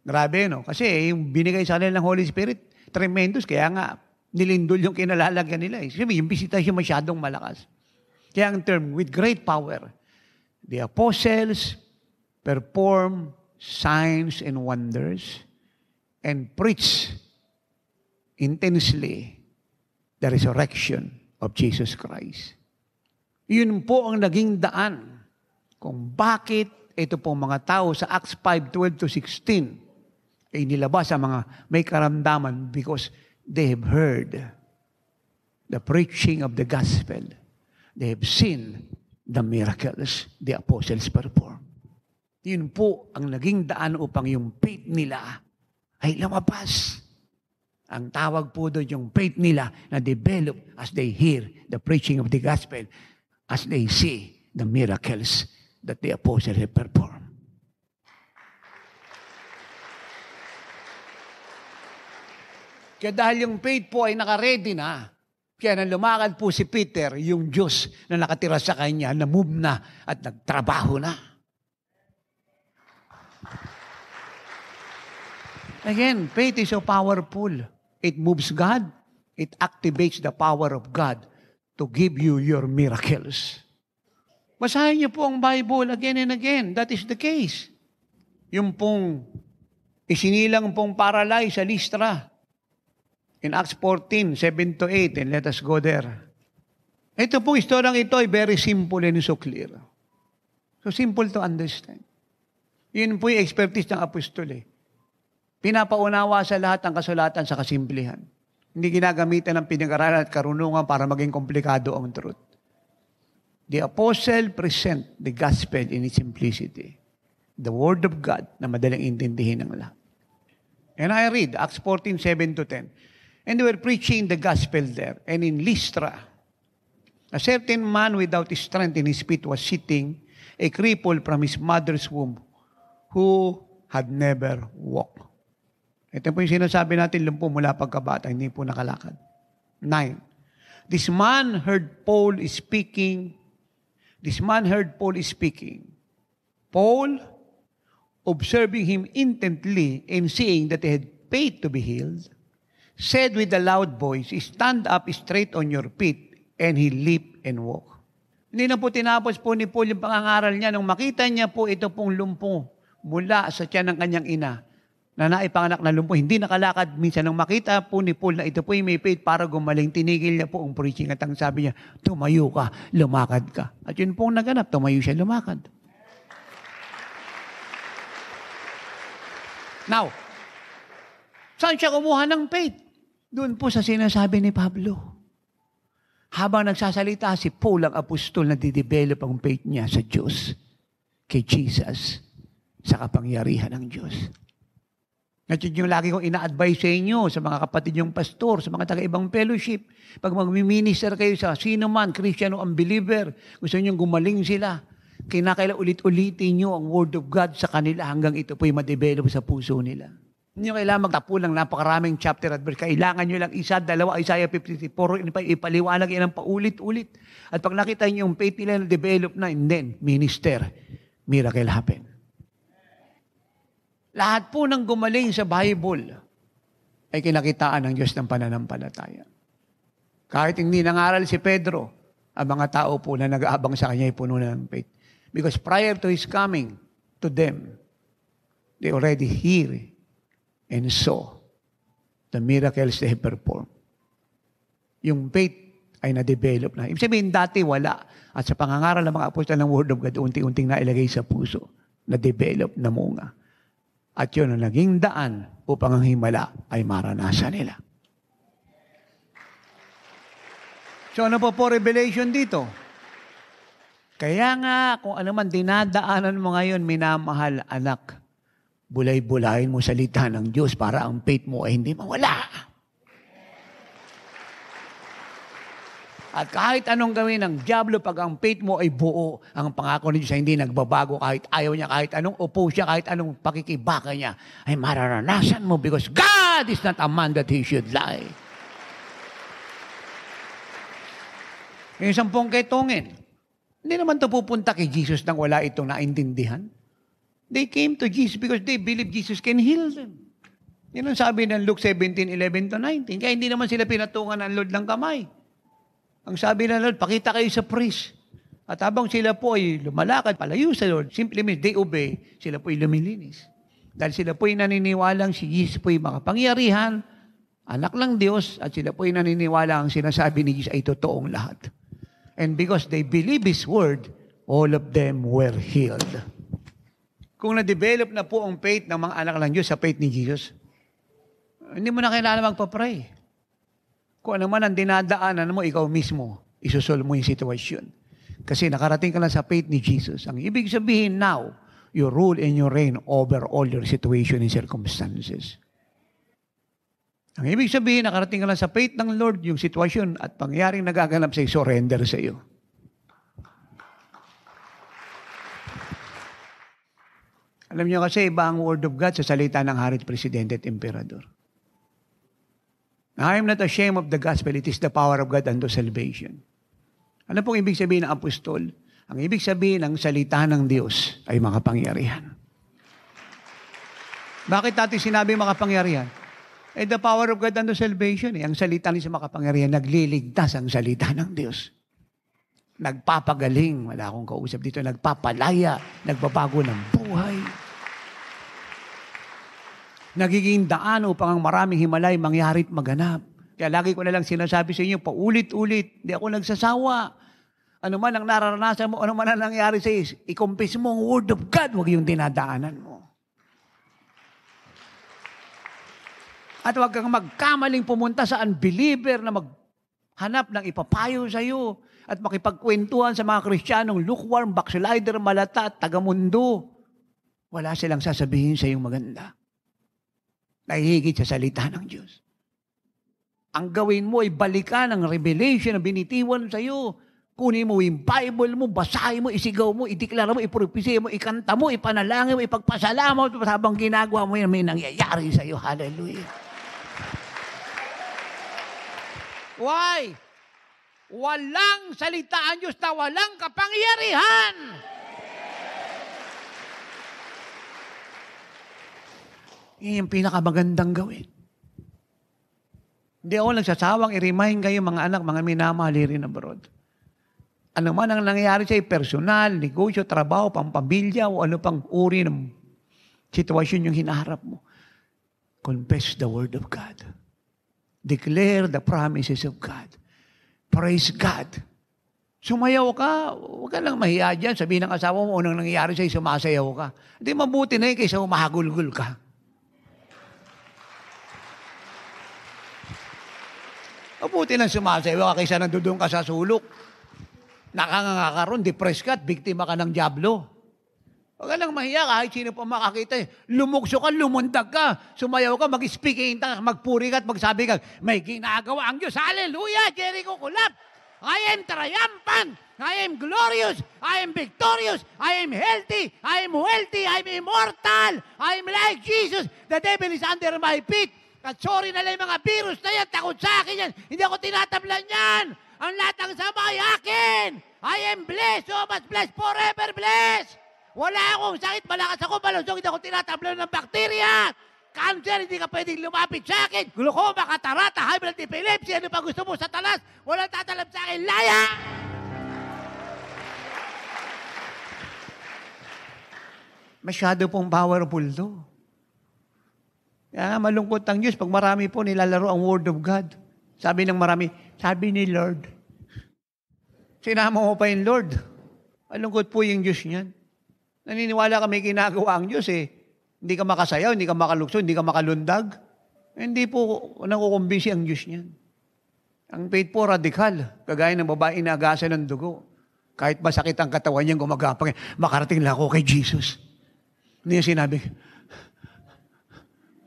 Grabe, no? Kasi yung binigay sa kanila ng Holy Spirit, tremendous. Kaya nga, nilindol yung kinalalagyan nila. Sabi, yung visitation masyadong malakas. Kaya ang term, with great power, the apostles perform signs and wonders and preach intensely the resurrection of Jesus Christ. Yun po ang naging daan kung bakit ito pong mga tao sa Acts 5:12-16 ay nilabas ang mga may karamdaman because they have heard the preaching of the gospel. They have seen the miracles the apostles perform. Yun po ang naging daan upang yung faith nila ay lumabas. Ang tawag po doon yung faith nila na develop as they hear the preaching of the gospel, as they see the miracles that the apostles have performed. Kaya dahil yung faith po ay naka-ready na, kaya nang lumakad po si Peter, yung Diyos na nakatira sa kanya, na-move na at nagtrabaho na. Again, faith is so powerful. It moves God. It activates the power of God to give you your miracles. Basahin niyo po ang Bible again and again. That is the case. Yung pong isinilang pong paralyzed sa Lystra. In Acts 14:7-8, and let us go there. Ito pong istoryang ito ay very simple and so clear. So simple to understand. Yun po yung expertise ng apostol eh. Pinapaunawa sa lahat ang kasulatan sa kasimplihan. Hindi ginagamitan ng pinag-aralan at karunungan para maging komplikado ang truth. The apostle present the gospel in its simplicity. The word of God na madaling intindihin ng lahat. And I read Acts 14:7-10. And they were preaching the gospel there. And in Lystra, a certain man without strength in his feet was sitting, a cripple from his mother's womb, who had never walked. Ito po yung sinasabi natin, lumpo mula pagkabata, hindi po nakalakad. 9. This man heard Paul speaking. Paul, observing him intently and seeing that he had faith to be healed, said with a loud voice, "Stand up straight on your feet," and he leaped and walked. Hindi na po tinapos po ni Paul yung pangangaral niya nung makita niya po ito pong lumpo mula sa tiyan ng kanyang ina na naipanganak na lumpo. Hindi nakalakad. Minsan nang makita po ni Paul na ito po yung may faith para gumaling, tinigil niya po ang preaching at ang sabi niya, tumayo ka, lumakad ka. At yun pong naganap, tumayo siya, lumakad. Now, saan siya kumuha ng faith? Doon po sa sinasabi ni Pablo. Habang nagsasalita si Paul, ang apostol, na didevelop ang faith niya sa Diyos, kay Jesus, sa kapangyarihan ng Diyos. At yun yung lagi kong ina-advise sa inyo, sa mga kapatid yung pastor, sa mga taga-ibang fellowship. Pag mag-minister kayo sa sino man, Christian o unbeliever, gusto nyo gumaling sila, kinakailangan ulit-ulitin nyo ang Word of God sa kanila hanggang ito po'y ma-develop sa puso nila. Hindi nyo kailangan magtapo ng napakaraming chapter at verse. Kailangan nyo lang isa, dalawa, Isaiah 54, ipaliwanag yan ang paulit-ulit. At pag nakita nyo yung faith nila na develop na, and then, minister, miracle happen. Lahat po ng gumaling sa Bible ay kinakitaan ng Diyos ng pananampalataya. Kahit hindi nangaral si Pedro, ang mga tao po na nag-aabang sa kanya ay puno na ng faith. Because prior to His coming to them, they already hear and saw the miracles they have performed. Yung faith ay na-develop na. Ibig sabihin, dati wala. At sa pangangaral ng mga apostol ng Word of God, unti-unting nailagay sa puso, na-develop, namunga. At yun ang naging daan upang ang himala ay maranasan nila. So ano po revelation dito? Kaya nga, kung ano man dinadaanan mo ngayon, minamahal anak, bulay-bulayin mo salita ng Diyos para ang faith mo ay hindi mawala. At kahit anong gawin ng diablo, pag ang faith mo ay buo, ang pangako ni Diyos ay hindi nagbabago, kahit ayaw niya, kahit anong oppose siya, kahit anong pakikibaka niya, ay mararanasan mo because God is not a man that He should lie. Yung 10 ketongin, hindi naman ito pupunta kay Jesus nang wala itong naintindihan. They came to Jesus because they believe Jesus can heal them. Yan ang sabi ng Luke 17:11-19. Kaya hindi naman sila pinatungan ng Lord ng kamay. Ang sabi ng Lord, pakita kayo sa priest. At habang sila po ay lumalakad, palayo sa Lord, simply means they obey, sila po ay lumilinis. Dahil sila po ay naniniwalang si Jesus po ay makapangyarihan, anak ng Diyos, at sila po ay naniniwala ang sinasabi ni Jesus ay totoong lahat. And because they believe His word, all of them were healed. Kung na-develop na po ang faith ng mga anak ng Diyos sa faith ni Jesus, hindi mo na kailangan magpa-pray. Kung ano man ang dinadaanan mo, ikaw mismo, isusolve mo yung sitwasyon. Kasi nakarating ka lang sa faith ni Jesus. Ang ibig sabihin now, you rule and you reign over all your situation and circumstances. Ang ibig sabihin, nakarating ka lang sa faith ng Lord, yung sitwasyon at pangyaring nagaganap sa iyo, surrender sa iyo. Alam niyo kasi, iba ang word of God sa salita ng hari, presidente at emperador. I am not ashamed of the gospel. It is the power of God unto salvation. Ano pong ibig sabihin ng apostol? Ang ibig sabihin ng salita ng Diyos ay makapangyarihan. Bakit natin sinabi makapangyarihan? The power of God unto salvation. Ang salita niya sa makapangyarihan, nagliligtas ang salita ng Diyos. Nagpapagaling, wala akong kausap dito, nagpapalaya, nagbabago ng buhay. Nagiging daan upang ang maraming himalay mangyarit maganap. Kaya lagi ko na lang sinasabi sa inyo, paulit-ulit, hindi ako nagsasawa. Ano man ang nararanasan mo, ano man ang nangyari sa iyo, i-confess mo ang word of God, huwag yung dinadaanan mo. At huwag kang magkamaling pumunta sa unbeliever na maghanap ng ipapayo sa iyo at makipagkwentuhan sa mga Kristiyanong lukewarm, backslider, malata at tagamundo. Wala silang sasabihin sa iyong maganda. Nahihigit sa salita ng Diyos. Ang gawin mo ay balikan ang revelation na binitiwan sa iyo. Kunin mo yung Bible mo, basahin mo, isigaw mo, ideklara mo, ipropesya mo, ikanta mo, ipanalangin mo, ipagpasalamat mo, habang ginagawa mo yan, may nangyayari sa iyo. Hallelujah. Why? Walang salitaan Diyos na walang kapangyarihan. Yan yung pinakamagandang gawin. Hindi ako nagsasawang i-remind kayo mga anak, mga minamahali rin abroad. Ano man ang nangyayari sa personal, negosyo, trabaho, pampamilya, o ano pang uri ng sitwasyon yung hinaharap mo. Confess the word of God. Declare the promises of God. Praise God. Sumayaw ka, huwag ka lang mahiya dyan. Sabihin ng asawa mo, unang nangyayari sa'yo, sumasayaw ka. Hindi, mabuti na yun kaysa humahagulgul ka. Mabuti na sumasayaw ka kaysa nandudong ka sa sulok. Nakanganga ka ron, depressed ka at biktima ka ng dyablo. Huwag ka lang mahiya kahit sino pa makakita. Lumukso ka, lumundag ka, sumayaw ka, mag-speaking ka, magpuri ka at magsabi ka, may ginagawa ang Diyos. Hallelujah! Jericho kulap! I am triumphant! I am glorious! I am victorious! I am healthy! I am wealthy! I am immortal! I am like Jesus! The devil is under my feet! At sorry na lang yung mga virus na yan, takot sa akin yan. Hindi ako tinatablan yan! Ang lahat ng sama ay akin! I am blessed! So much blessed! Forever blessed! Wala akong sakit, malakas ako, malusog, hindi ako tinatablan ng bakterya. Cancer, hindi ka pwedeng lumapit sa akin. Glaucoma, katarata, high blood, epilepsy, ano pa gusto mo sa talas? Walang tatalab sa akin, laya! Masyado pong powerful to. Kaya nga malungkot ang Diyos pag marami po nilalaro ang Word of God. Sabi ng marami, sabi ni Lord. Sinama mo pa yung Lord. Malungkot po yung Diyos niyan. Naniniwala ka may ginagawa ang Diyos eh. Hindi ka makasayaw, hindi ka makalukso, hindi ka makalundag. Hindi po nakukumbinsi ang Diyos niyan. Ang faith po radikal, kagaya ng babae na agasan ng dugo. Kahit masakit ang katawan niyang gumagapang, makarating lang ako kay Jesus. Hindi niya sinabi,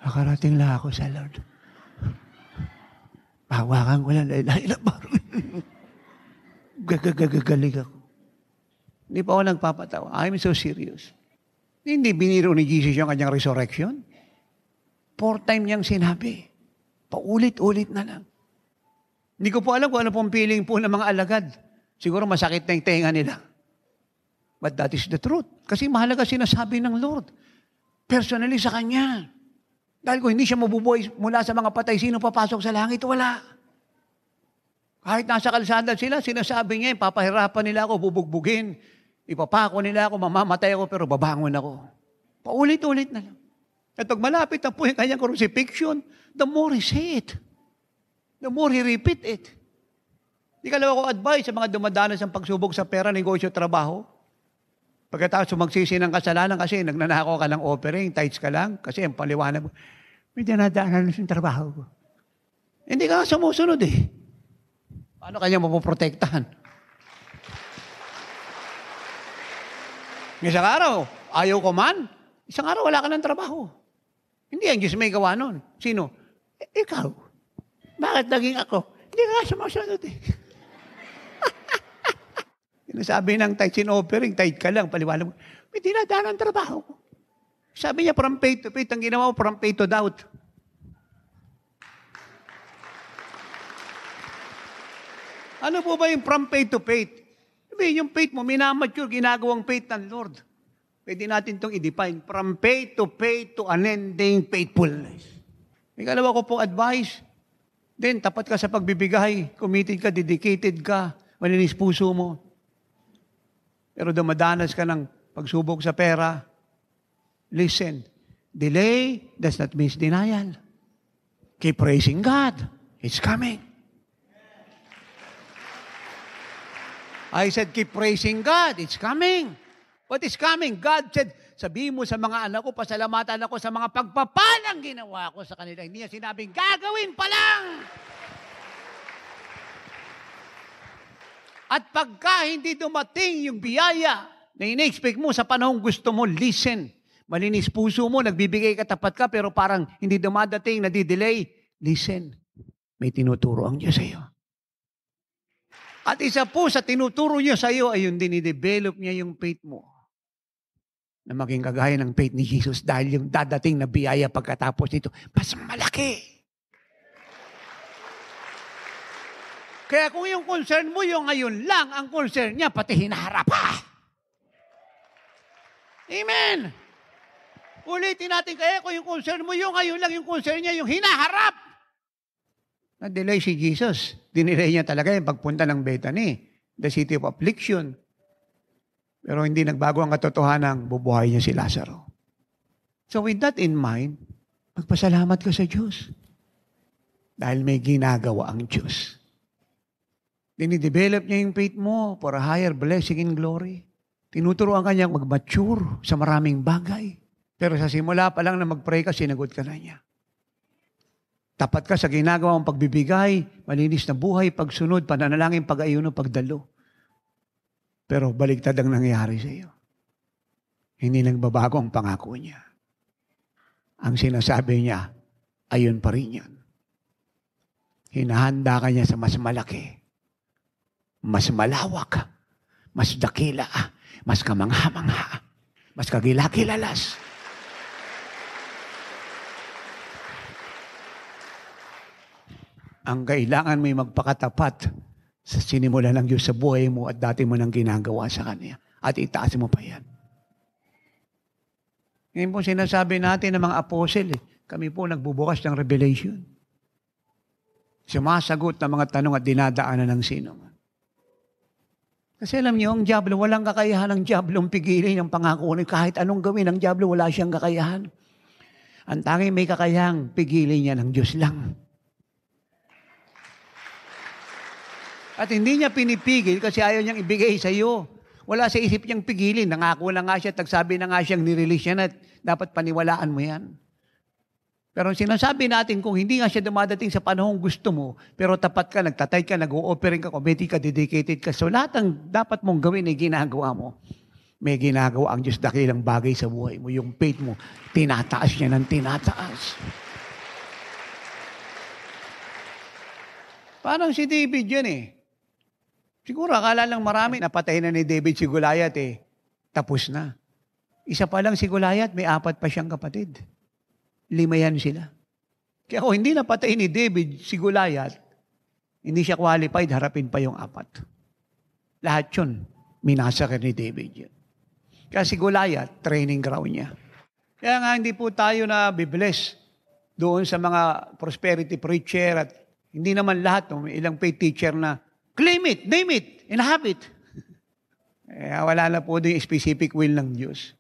makarating lang ako sa Lord. Hawakan ko lang, gagalig ako. Hindi pa ako nagpapatawa. I'm so serious. Hindi biniro ni Jesus yung kanyang resurrection. 4 times niyang sinabi. Paulit-ulit na lang. Hindi ko po alam kung ano pong feeling po ng mga alagad. Siguro masakit na yung tenga nila. But that is the truth. Kasi mahalaga sinasabi ng Lord. Personally sa Kanya. Dahil kung hindi siya mabubuhay mula sa mga patay, sino papasok sa langit? Wala. Kahit nasa kalsada sila, sinasabi niya, papahirapan nila ako, bubugbugin. Ipapako nila ako, mamamatay ako, pero babangon ako. Paulit-ulit na lang. At pag malapit na po yung kanyang crucifixion, the more he say it. The more he repeat it. Di ka lang ako advice sa mga dumadanas ng pagsubok sa pera, negosyo, trabaho. Pagkatapos magsisi ng kasalanan kasi nagnanakaw ka ng offering, tithes ka lang, kasi ang paliwanag mo, may dinadaanan sa trabaho ko. Hindi ka sumusunod eh. Paano kanya mapoprotektahan? Isang araw, ayaw ko man. Isang araw, wala ka ng trabaho. Hindi ang Diyos may gawa nun. Sino? Ikaw. Bakit naging ako? Hindi ka sumusunod eh. Sinasabi ng tithes in offering, tithe ka lang, paliwanag mo, may dinadaan ang trabaho ko. Sabi niya, from faith to faith, ang ginawa mo, from faith to doubt. Ano po ba yung from faith to faith? Sabi, yung faith mo, minamature, ginagawang faith ng Lord. Pwede natin itong i-define. From faith to unending faithfulness. May kalawa ko pong advice. Then, tapat ka sa pagbibigay. Committed ka, dedicated ka. Malinis puso mo. Pero dumadanas ka ng pagsubok sa pera. Listen, delay does not mean denial. Keep praising God. It's coming. I said, keep praising God. It's coming. What is coming? God said, sabihin mo sa mga anak ko, pasalamatan ako sa mga pagpapalang ginawa ko sa kanila. Hindi niya sinabing, gagawin pa lang. At pagka hindi dumating yung biyaya na ina-expect mo sa panahong gusto mo, listen. Malinis puso mo, nagbibigay ka, tapat ka, pero parang hindi dumadating, nadidelay. Listen, may tinuturo ang Diyos sa iyo. At isa po sa tinuturo niya sa iyo ay yung dinidevelop niya yung faith mo. Na maging kagaya ng faith ni Jesus dahil yung dadating na biyaya pagkatapos nito, mas malaki. Kaya kung yung concern mo yung ngayon lang, ang concern niya, pati hinaharap pa. Amen. Ulitin natin kaya kung yung concern mo yung ngayon lang, yung concern niya yung hinaharap. Na-delay si Jesus. Dinelay niya talaga yung pagpunta ng Bethany, the city of affliction. Pero hindi nagbago ang katotohanan, bubuhay niya si Lazaro. So with that in mind, magpasalamat ka sa Diyos. Dahil may ginagawa ang Diyos. Dinidevelop niya yung faith mo for a higher blessing and glory. Tinuturuan ka niyang mag-mature sa maraming bagay. Pero sa simula pa lang na mag-pray ka, sinagot ka na niya. Tapat ka sa ginagawa mong pagbibigay, malinis na buhay, pagsunod, pananalangin, pag-ayuno, pagdalo. Pero baliktad ang nangyayari sa iyo. Hindi nagbabago ang pangako niya. Ang sinasabi niya, ayun pa rin yun. Hinahanda ka niya sa mas malaki, mas malawak, mas dakila, mas kamangha-mangha, mas kagila-kilalas. Ang kailangan mo'y magpakatapat sa sinimula ng Diyos sa buhay mo at dati mo nang ginagawa sa Kanya. At itaas mo pa yan. Ngayon po sinasabi natin ng mga apostle, kami po nagbubukas ng revelation. Sumasagot ng mga tanong at dinadaanan ng sino man. Kasi alam niyo, ang diablo, walang kakayahan ng diablong pigilin ang pangako. Kahit anong gawin ng diablo, wala siyang kakayahan. Ang tanging may kakayahang pigilin niya ng Diyos lang. At hindi niya pinipigil kasi ayaw niyang ibigay sa iyo. Wala sa isip niyang pigilin. Nangako na nga siya, tagsabi na nga siyang nirelease siya na dapat paniwalaan mo yan. Pero sinasabi natin kung hindi nga siya dumadating sa panahong gusto mo, pero tapat ka, nagtatay ka, nag-o-offering ka, committed ka, dedicated ka. So lahat ng dapat mong gawin ay ginagawa mo. May ginagawa ang Diyos dakilang bagay sa buhay mo. Yung faith mo, tinataas niya ng tinataas. Parang si David yan eh. Siguro akala lang marami, napatay na ni David si Goliath eh. Tapos na. Isa pa lang si Goliath, may 4 pa siyang kapatid. 5 yan sila. Kaya kung hindi napatay ni David si Goliath, hindi siya qualified, harapin pa yung 4. Lahat yun, minasakit ni David yun. Kaya si Goliath, training ground niya. Kaya nga hindi po tayo na bibless doon sa mga prosperity preacher at hindi naman lahat, no? May ilang faith teacher na claim it, name it, and have it. Wala na po din specific will ng Diyos.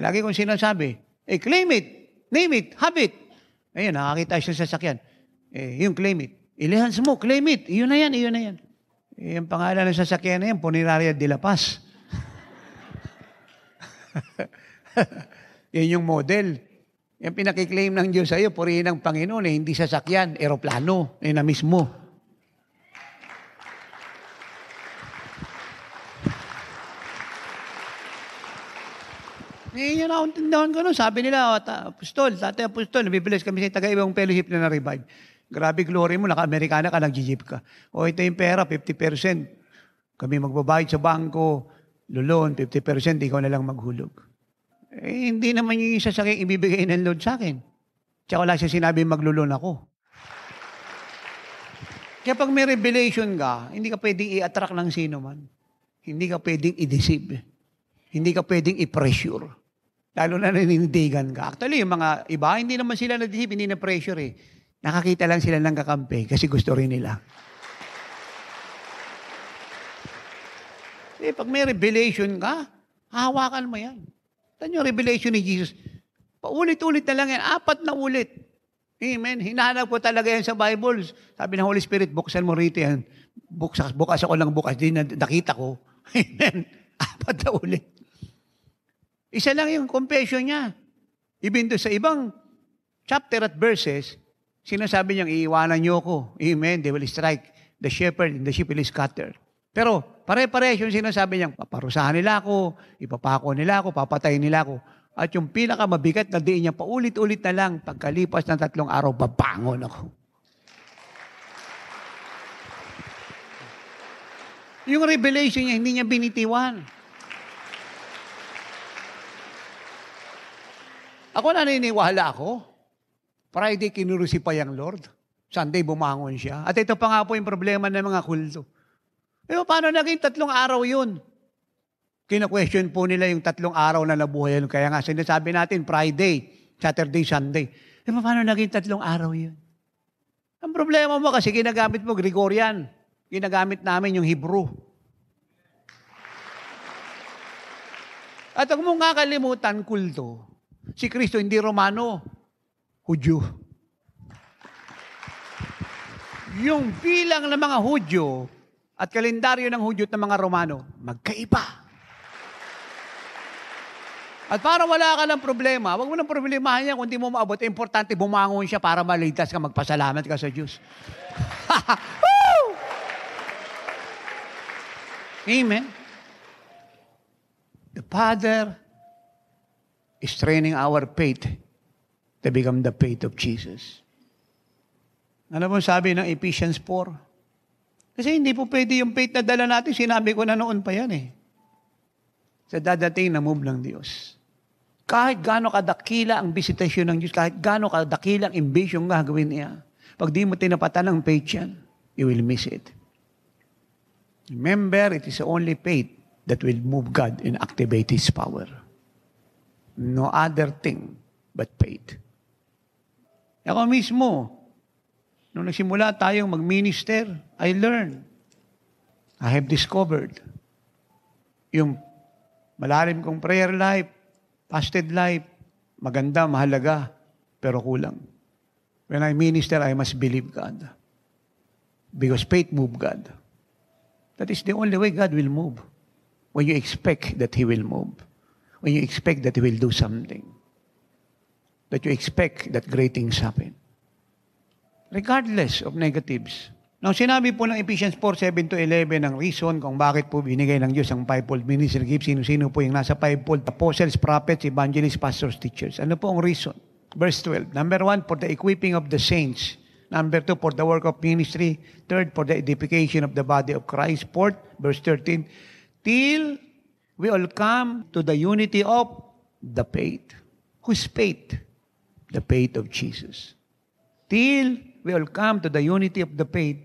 Lagi kong sinasabi, claim it, name it, have it. Ayun, nakakita siya sa sasakyan. Yung claim it. Ilihans mo, claim it. Iyon na yan, iyon na yan. Yung pangalan ng sasakyan na yan, Puniraria de la Paz. Yan yung model. Yung pinakiklaim ng Diyos sa iyo, purihin ng Panginoon, hindi sasakyan, eroplano, na mismo. Yun na tindahan ko nun. Sabi nila, Apostol, Tatay Apostol, nabibilis kami sa taga-ibang fellowship na na-revive. Grabe glory mo, naka-Amerikana ka, nag-jeep ka. Ito yung pera, 50%. Kami magbabayad sa bangko, lulon, 50%, ikaw na lang maghulog. Hindi naman yung isa sa akin ibibigay ng load sa akin. Tsaka wala siya sinabi maglulon ako. Kaya pag may revelation ka, hindi ka pwedeng i-attract ng sino man. Hindi ka pwedeng i-deceive. Hindi ka pwedeng i-pressure. Lalo na nanindigan ka. Actually, yung mga iba, hindi naman sila na-deceive, hindi na-pressure eh. Nakakita lang sila ng kakampi kasi gusto rin nila. Pag may revelation ka, hahawakan mo yan. Tan yung revelation ni Jesus. Paulit-ulit na lang yan. 4 na ulit. Amen. Hinahanap ko talaga yan sa Bible. Sabi ng Holy Spirit, buksan mo rito yan. Bukas ako lang bukas. Di nakita ko. Amen. 4 na ulit. Isa lang yung confession niya. Even doon sa ibang chapter at verses, sinasabi niyang, iiwanan niyo ako. Amen. They will strike the shepherd and the sheep will scatter. Pero pare-pares yung sinasabi niyang, paparusahan nila ako, ipapako nila ako, papatayin nila ako. At yung pinakamabigat na diin niya, paulit-ulit na lang, pagkalipas ng 3 araw, babangon ako. Yung revelation niya, hindi niya binitiwan. Ako naniniwala ako. Friday, kinurusipay ang Lord. Sunday, bumangon siya. At ito pa nga po yung problema ng mga kulto. Pero paano naging 3 araw yun? Kina-question po nila yung 3 araw na nabuhay yun. Kaya nga sinasabi natin, Friday, Saturday, Sunday. Pero paano naging 3 araw yun? Ang problema mo kasi ginagamit mo Gregorian. Ginagamit namin yung Hebrew. At huwag mong kakalimutan, kulto, si Kristo hindi Romano, Hudyo. Yung bilang ng mga Hudyo at kalendaryo ng Hudyo at ng mga Romano, magkaiba. At para wala ka ng problema, huwag mo ng problemahan yan kung di mo maabot. Importante, bumangon siya para maligtas ka, magpasalamat ka sa Diyos. Amen. The Father is training our faith to become the faith of Jesus. Ano mo sabi ng Ephesians 4? Kasi hindi po pwede yung faith na dala natin. Sinabi ko na noon pa yan eh. Sa dadating na move ng Diyos. Kahit gaano kadakila ang visitasyon ng Diyos, kahit gaano kadakila ang invasion gagawin niya, pag di mo tinapatan ng faith yan, you will miss it. Remember, it is the only faith that will move God and activate His power. No other thing but faith. Ako mismo, nung nagsimula tayong mag-minister, I learned. I have discovered yung malalim kong prayer life, fasted life, maganda, mahalaga, pero kulang. When I minister, I must believe God. Because faith moves God. That is the only way God will move. When you expect that He will move. When you expect that He will do something. That you expect that great things happen. Regardless of negatives. Now, sinabi po ng Ephesians 4:7-11 ang reason kung bakit po binigay ng Diyos ang fivefold ministry gift. Sino-sino po yung nasa fivefold? Apostles, prophets, evangelists, pastors, teachers. Ano po ang reason? Verse 12. Number 1, for the equipping of the saints. Number 2, for the work of ministry. 3, for the edification of the body of Christ. 4, verse 13, till we all come to the unity of the faith. Whose faith? The faith of Jesus. Till we all come to the unity of the faith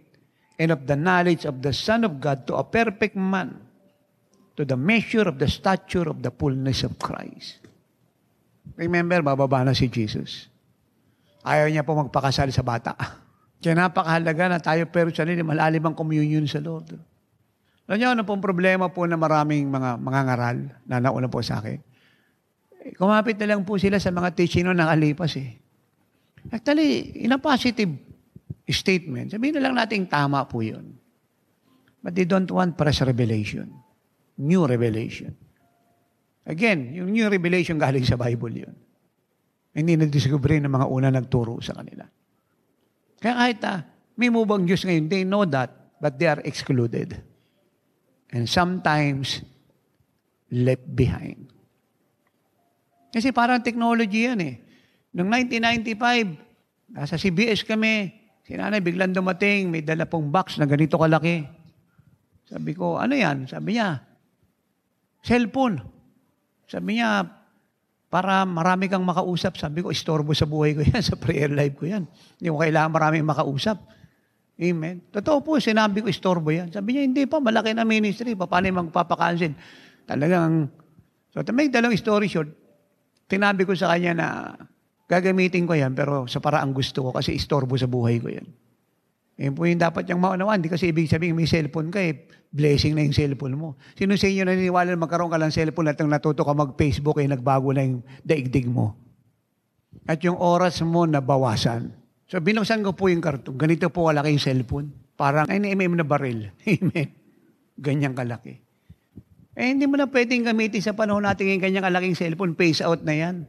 and of the knowledge of the Son of God, to a perfect man, to the measure of the stature of the fullness of Christ. Remember, bababa na si Jesus. Ayaw niya po magpakasal sa bata. Kaya napakahalaga na tayo pero sa nila malalim ang communion sa Lord. Alam niyo, ano pong problema po na maraming mga ngaral na nauna po sa akin? Kumapit na lang po sila sa mga teaching ng nakalipas eh. Actually, in a positive statement, sabihin na lang natin tama po yun. But they don't want fresh revelation. New revelation. Again, yung new revelation galing sa Bible yun. Hindi na-discover ng mga una nagturo sa kanila. Kaya kahit may move ang Diyos ngayon, they know that, but they are excluded. And sometimes, left behind. Kasi parang technology yan eh. Noong 1995, nasa CBS kami, si nanay biglang dumating, may dala pong box na ganito kalaki. Sabi ko, ano yan? Sabi niya, cellphone. Sabi niya, para marami kang makausap. Sabi ko, istorbo sa buhay ko yan, sa prayer life ko yan. Hindi mo kailangan maraming makausap. Amen. Totoo po, sinabi ko, istorbo yan. Sabi niya, hindi pa, malaki na ministry. Paano yung magpapakancel? Talagang, so to make the long story short, tinabi ko sa kanya na gagamitin ko yan, pero sa paraang gusto ko kasi istorbo sa buhay ko yan. Yan po yung dapat niyang maunawaan. Di kasi ibig sabihin may cellphone ka blessing na yung cellphone mo. Sino sa inyo naniniwala na magkaroon ka ng cellphone at natuto ka mag-Facebook nagbago na yung daigdig mo? At yung oras mo nabawasan. So binuksan ko po yung karton. Ganito po kalaki yung cellphone. Parang 9mm na baril. Amen. Ganyang kalaki. Hindi mo na pwedeng gamitin sa panahon natin yung ganyang kalaking cellphone. Phase out na yan.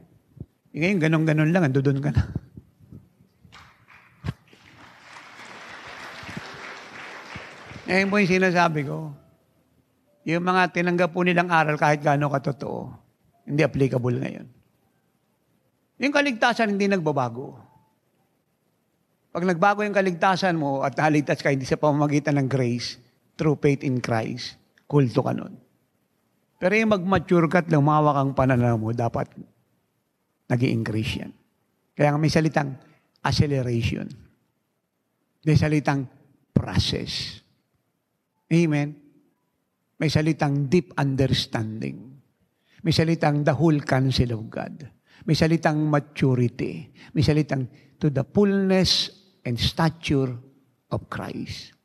Ngayon, ganon-ganon lang. Andun ka na. Ngayon po yung sinasabi ko. Yung mga tinanggap po nilang aral kahit gaano katotoo, hindi applicable ngayon. Yung kaligtasan hindi nagbabago. Pag nagbago yung kaligtasan mo at naligtas ka hindi sa pamamagitan ng grace, through faith in Christ, kulto ka nun. Pero yung mag-mature ka at lumawak ang pananaw mo, dapat nag-i-increase yan. Kaya nga may salitang acceleration. May salitang process. Amen? May salitang deep understanding. May salitang the whole counsel of God. May salitang maturity. May salitang to the fullness and stature of Christ.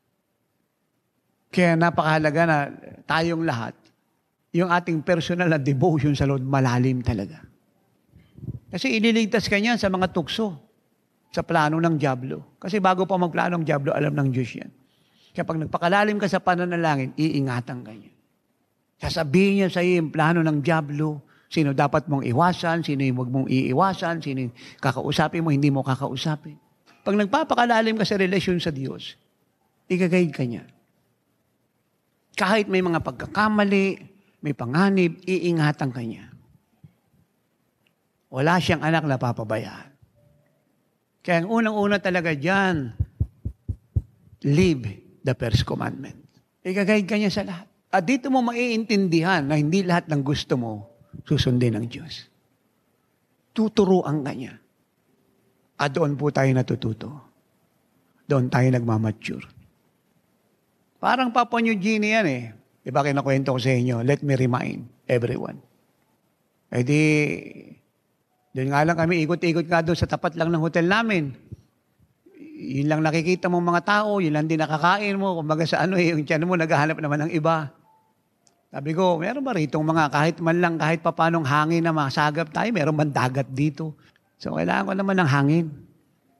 Kaya napakahalaga na tayong lahat, yung ating personal na devotion sa Lord, malalim talaga. Kasi ililigtas ka niya sa mga tukso, sa plano ng dyablo. Kasi bago pa magplano ng dyablo, alam ng Diyos yan. Kaya pag nagpakalalim ka sa pananalangin, iingatan ka niya. Sasabihin niya sa iyo yung plano ng dyablo, sino dapat mong iwasan, sino yung huwag mong iiwasan, sino yung kakausapin mo, hindi mo kakausapin. Pag nagpapakalalim ka sa relasyon sa Diyos, i-guide ka niya. Kahit may mga pagkakamali, may panganib, iingatan ka niya. Wala siyang anak na papabayaan. Kaya ang unang-una talaga dyan, live the first commandment. I-guide ka niya sa lahat. At dito mo maiintindihan na hindi lahat ng gusto mo susundin ng Diyos. Tuturuan ka niya. At doon po tayo natututo. Doon tayo nagmamature. Parang Papua New Guinea yan eh. Diba kinakwento ko sa inyo, let me remind everyone. Eh di, doon nga lang kami, ikot-ikot nga doon sa tapat lang ng hotel namin. Yun lang nakikita mong mga tao, yun lang din nakakain mo. Kumbaga sa yung tiyan mo, naghahanap naman ng iba. Sabi ko, meron ba rito mga kahit man lang, kahit papanong hangin na masagap tayo, meron man dagat dito. So, kailangan ko naman ng hangin.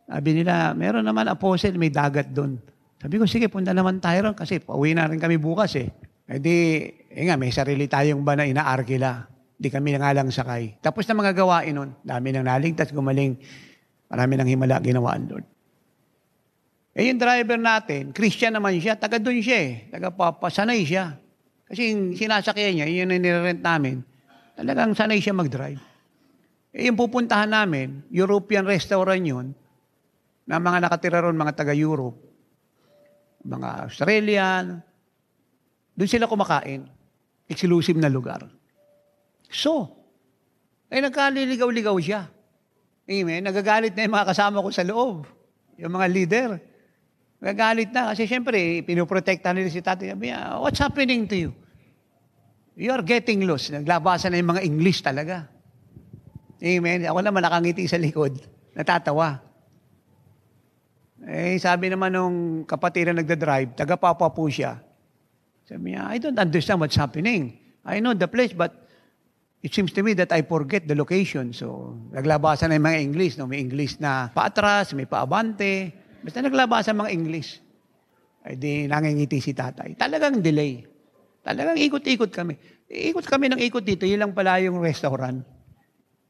Sabi nila, meron naman apostle, may dagat doon. Sabi ko, sige, punta naman tayo ron kasi pauwi na rin kami bukas eh. Eh di, nga, may sarili tayong ba na inaarkila. Di kami na nga lang sakay. Tapos na mga gawain nun, dami nang naligtas, gumaling, marami nang himala ginawa ang Lord. Eh yung driver natin, Christian naman siya, taga doon siya eh. Taga-pasanay siya. Kasi yung sinasakyan niya, yun yung nirerent namin, talagang sanay siya mag-drive. Eh yung pupuntahan namin, European restaurant yun, na mga nakatira ron, mga taga-Europe, mga Australian, doon sila kumakain. Exclusive na lugar. So, nagkaliligaw-ligaw siya. Amen. Nagagalit na yung mga kasama ko sa loob. Yung mga leader. Nagagalit na kasi syempre, pinoprotekta nila si tatay. Sabi niya, what's happening to you? You are getting lost. Naglabasan na yung mga English talaga. Amen. Ako naman nakangiti sa likod. Natatawa. Eh, sabi naman nung kapatid na nagdadrive, taga-Papua po siya. Sabi niya, I don't understand what's happening. I know the place, but it seems to me that I forget the location. So, naglabasan na yung mga English. No? May English na paatras, may paabante. Basta naglabasan mga English. Ay di nangingiti si tatay. Talagang delay. Talagang ikot-ikot kami. Ikot kami ng ikot dito. Yun lang pala yung restaurant.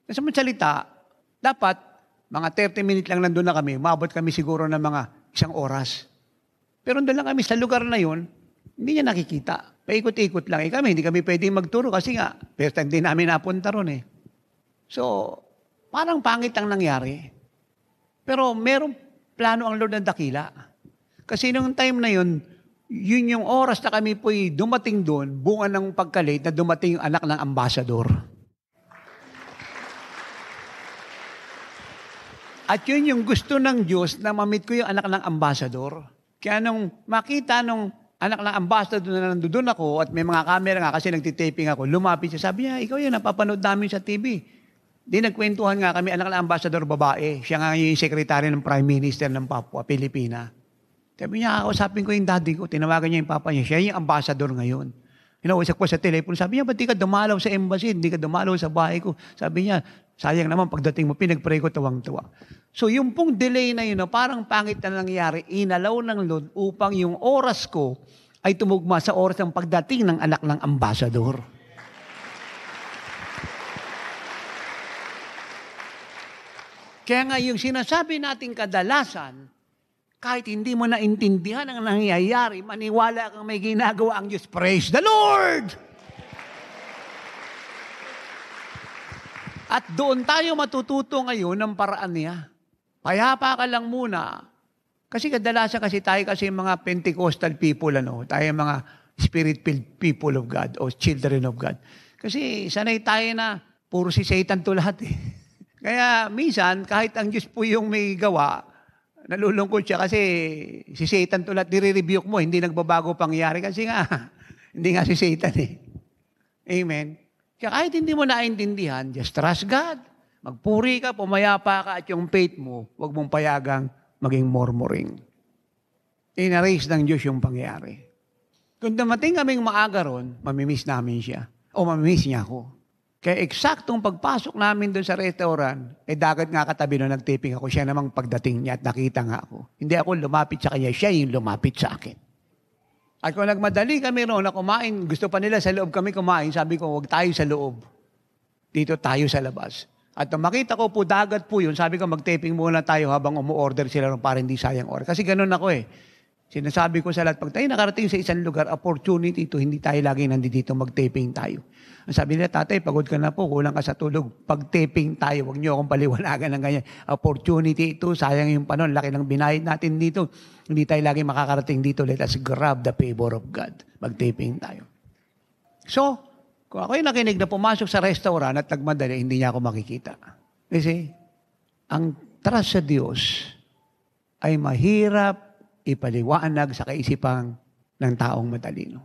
Kasi salita, dapat mga 30 minutes lang nandun na kami. Umabot kami siguro ng mga 1 oras. Pero nandun lang kami sa lugar na yun, hindi niya nakikita. Paikot-ikot lang. Kami, hindi kami pwedeng magturo kasi nga, first time din namin napunta ron eh. So, parang pangit ang nangyari. Pero merong plano ang Lord na dakila. Kasi nung time na yun, yun yung oras na kami po'y dumating doon, bunga ng pagkalate na dumating yung anak ng ambasador. At yun yung gusto ng Diyos na mamit ko yung anak ng ambasador. Kaya nung makita nung anak ng ambassador na nandoon ako at may mga camera nga kasi nagtitaping ako, lumapit siya. Sabi niya, ikaw yun, napapanood namin sa TV. Di nagkwentuhan nga kami, anak ng ambassador babae. Siya nga yung sekretary ng Prime Minister ng Papua, Pilipina. Sabi niya, kausapin ko yung daddy ko. Tinawagan niya yung papa niya. Siya yung ambassador ngayon. Inausap ko sa telepono. Sabi niya, ba't di ka dumalaw sa embassy? Hindi ka dumalaw sa bahay ko. Sabi niya, sayang naman pagdating mo, pinag-pray ko tuwang-tuwa. So yung pong delay na yun, parang pangit na nangyari, inalaw ng Lord upang yung oras ko ay tumugma sa oras ng pagdating ng anak ng ambasador. Kaya nga yung sinasabi natin kadalasan, kahit hindi mo naintindihan ang nangyayari, maniwala kang may ginagawa ang Diyos. Praise the Lord! At doon tayo matututo ngayon ng paraan niya. Payapa ka lang muna. Kasi kadalasan tayo kasi mga Pentecostal people, tayo mga Spirit-filled people of God o children of God. Kasi sanay tayo na puro si Satan to lahat eh. Kaya minsan, kahit ang Diyos po yung may gawa, nalulungkot siya kasi si Satan to lahat, nire-rebuke mo, hindi nagbabago pangyayari kasi nga, hindi nga si Satan eh. Amen. Kaya kahit hindi mo naintindihan, just trust God. Magpuri ka, pumayapa ka, at yung faith mo, huwag mong payagang maging murmuring. Ina-raise ng Diyos yung pangyayari. Kung dumating kaming maaga ron, mamimiss namin siya. O mamimiss niya ako. Kaya eksaktong pagpasok namin doon sa restaurant, dagat nga katabi nung nag-taping ako, siya namang pagdating niya at nakita nga ako. Hindi ako lumapit sa kanya, siya yung lumapit sa akin. At kung nagmadali kami roon na kumain, gusto pa nila sa loob kami kumain, sabi ko, huwag tayo sa loob. Dito tayo sa labas. At nung makita ko po, dagat po yun, sabi ko, mag-taping muna tayo habang umu-order sila ron para hindi sayang oras. Kasi ganun ako eh. Sinasabi ko sa lahat, pag tayo nakarating sa isang lugar, opportunity ito, hindi tayo lagi nandito mag-taping tayo. Ang sabi nila, tatay, pagod ka na po, kulang ka sa tulog. Pag-taping tayo, huwag niyo akong paliwanagan ng ganyan. Opportunity ito, sayang yung panon, laki ng binayad natin dito. Hindi tayo lagi makakarating dito. Let us grab the favor of God. Mag-taping tayo. So, kung ako yung nakinig na pumasok sa restaurant at nagmadali, hindi niya ako makikita. Kasi, ang trust sa Diyos ay mahirap ipaliwanag sa kaisipang ng taong matalino.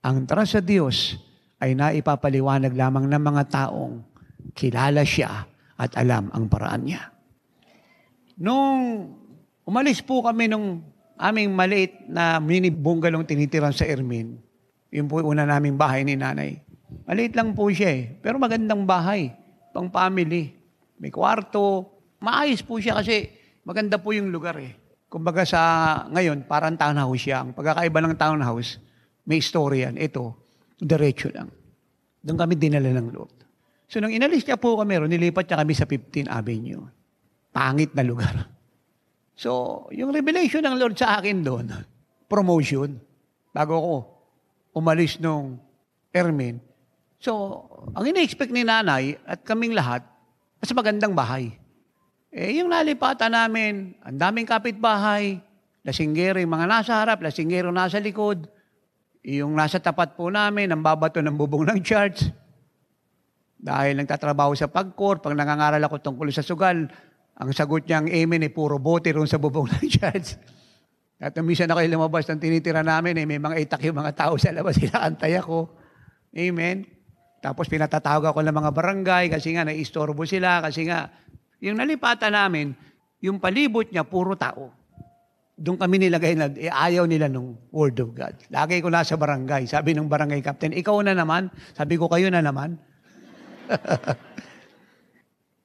Ang trust sa Diyos ay naipapaliwanag lamang ng mga taong kilala siya at alam ang paraan niya. Nung umalis po kami nung aming maliit na mini bungalow tinitiran sa Ermin, yun po una naming bahay ni nanay. Maliit lang po siya pero magandang bahay, pang family. May kwarto, maayos po siya kasi maganda po yung lugar eh. Kumbaga sa ngayon, parang townhouse siya. Ang pagkakaiba ng townhouse, may story yan. Ito, diretso lang. Doon kami dinala ng Lord. So nung inalis niya po kami ron, nilipat niya kami sa 15th Avenue. Pangit na lugar. So, yung revelation ng Lord sa akin doon, promotion. Bago ako umalis nung Ermin. So, ang ina-expect ni nanay at kaming lahat, mas magandang bahay. Yung nalipatan namin, ang daming kapitbahay, lasinggero, yung mga nasa harap, lasinggero nasa likod, yung nasa tapat po namin, ang babato ng bubong ng church. Dahil nagtatrabaho sa pag-court, pag nangangaral ako tungkol sa sugal, ang sagot niyang amen puro bote ron sa bubong ng church. At minsan ako lumabas ng tinitira namin, may mga itak yung mga tao sa labas, inaantay ako. Amen. Tapos pinatatawag ako ng mga barangay kasi nga naistorbo sila, kasi nga yung nalipatan namin, yung palibot niya, puro tao. Doon kami nilagay na ayaw nila nung Word of God. Lagi ko nasa barangay. Sabi ng barangay captain, ikaw na naman. Sabi ko, kayo na naman.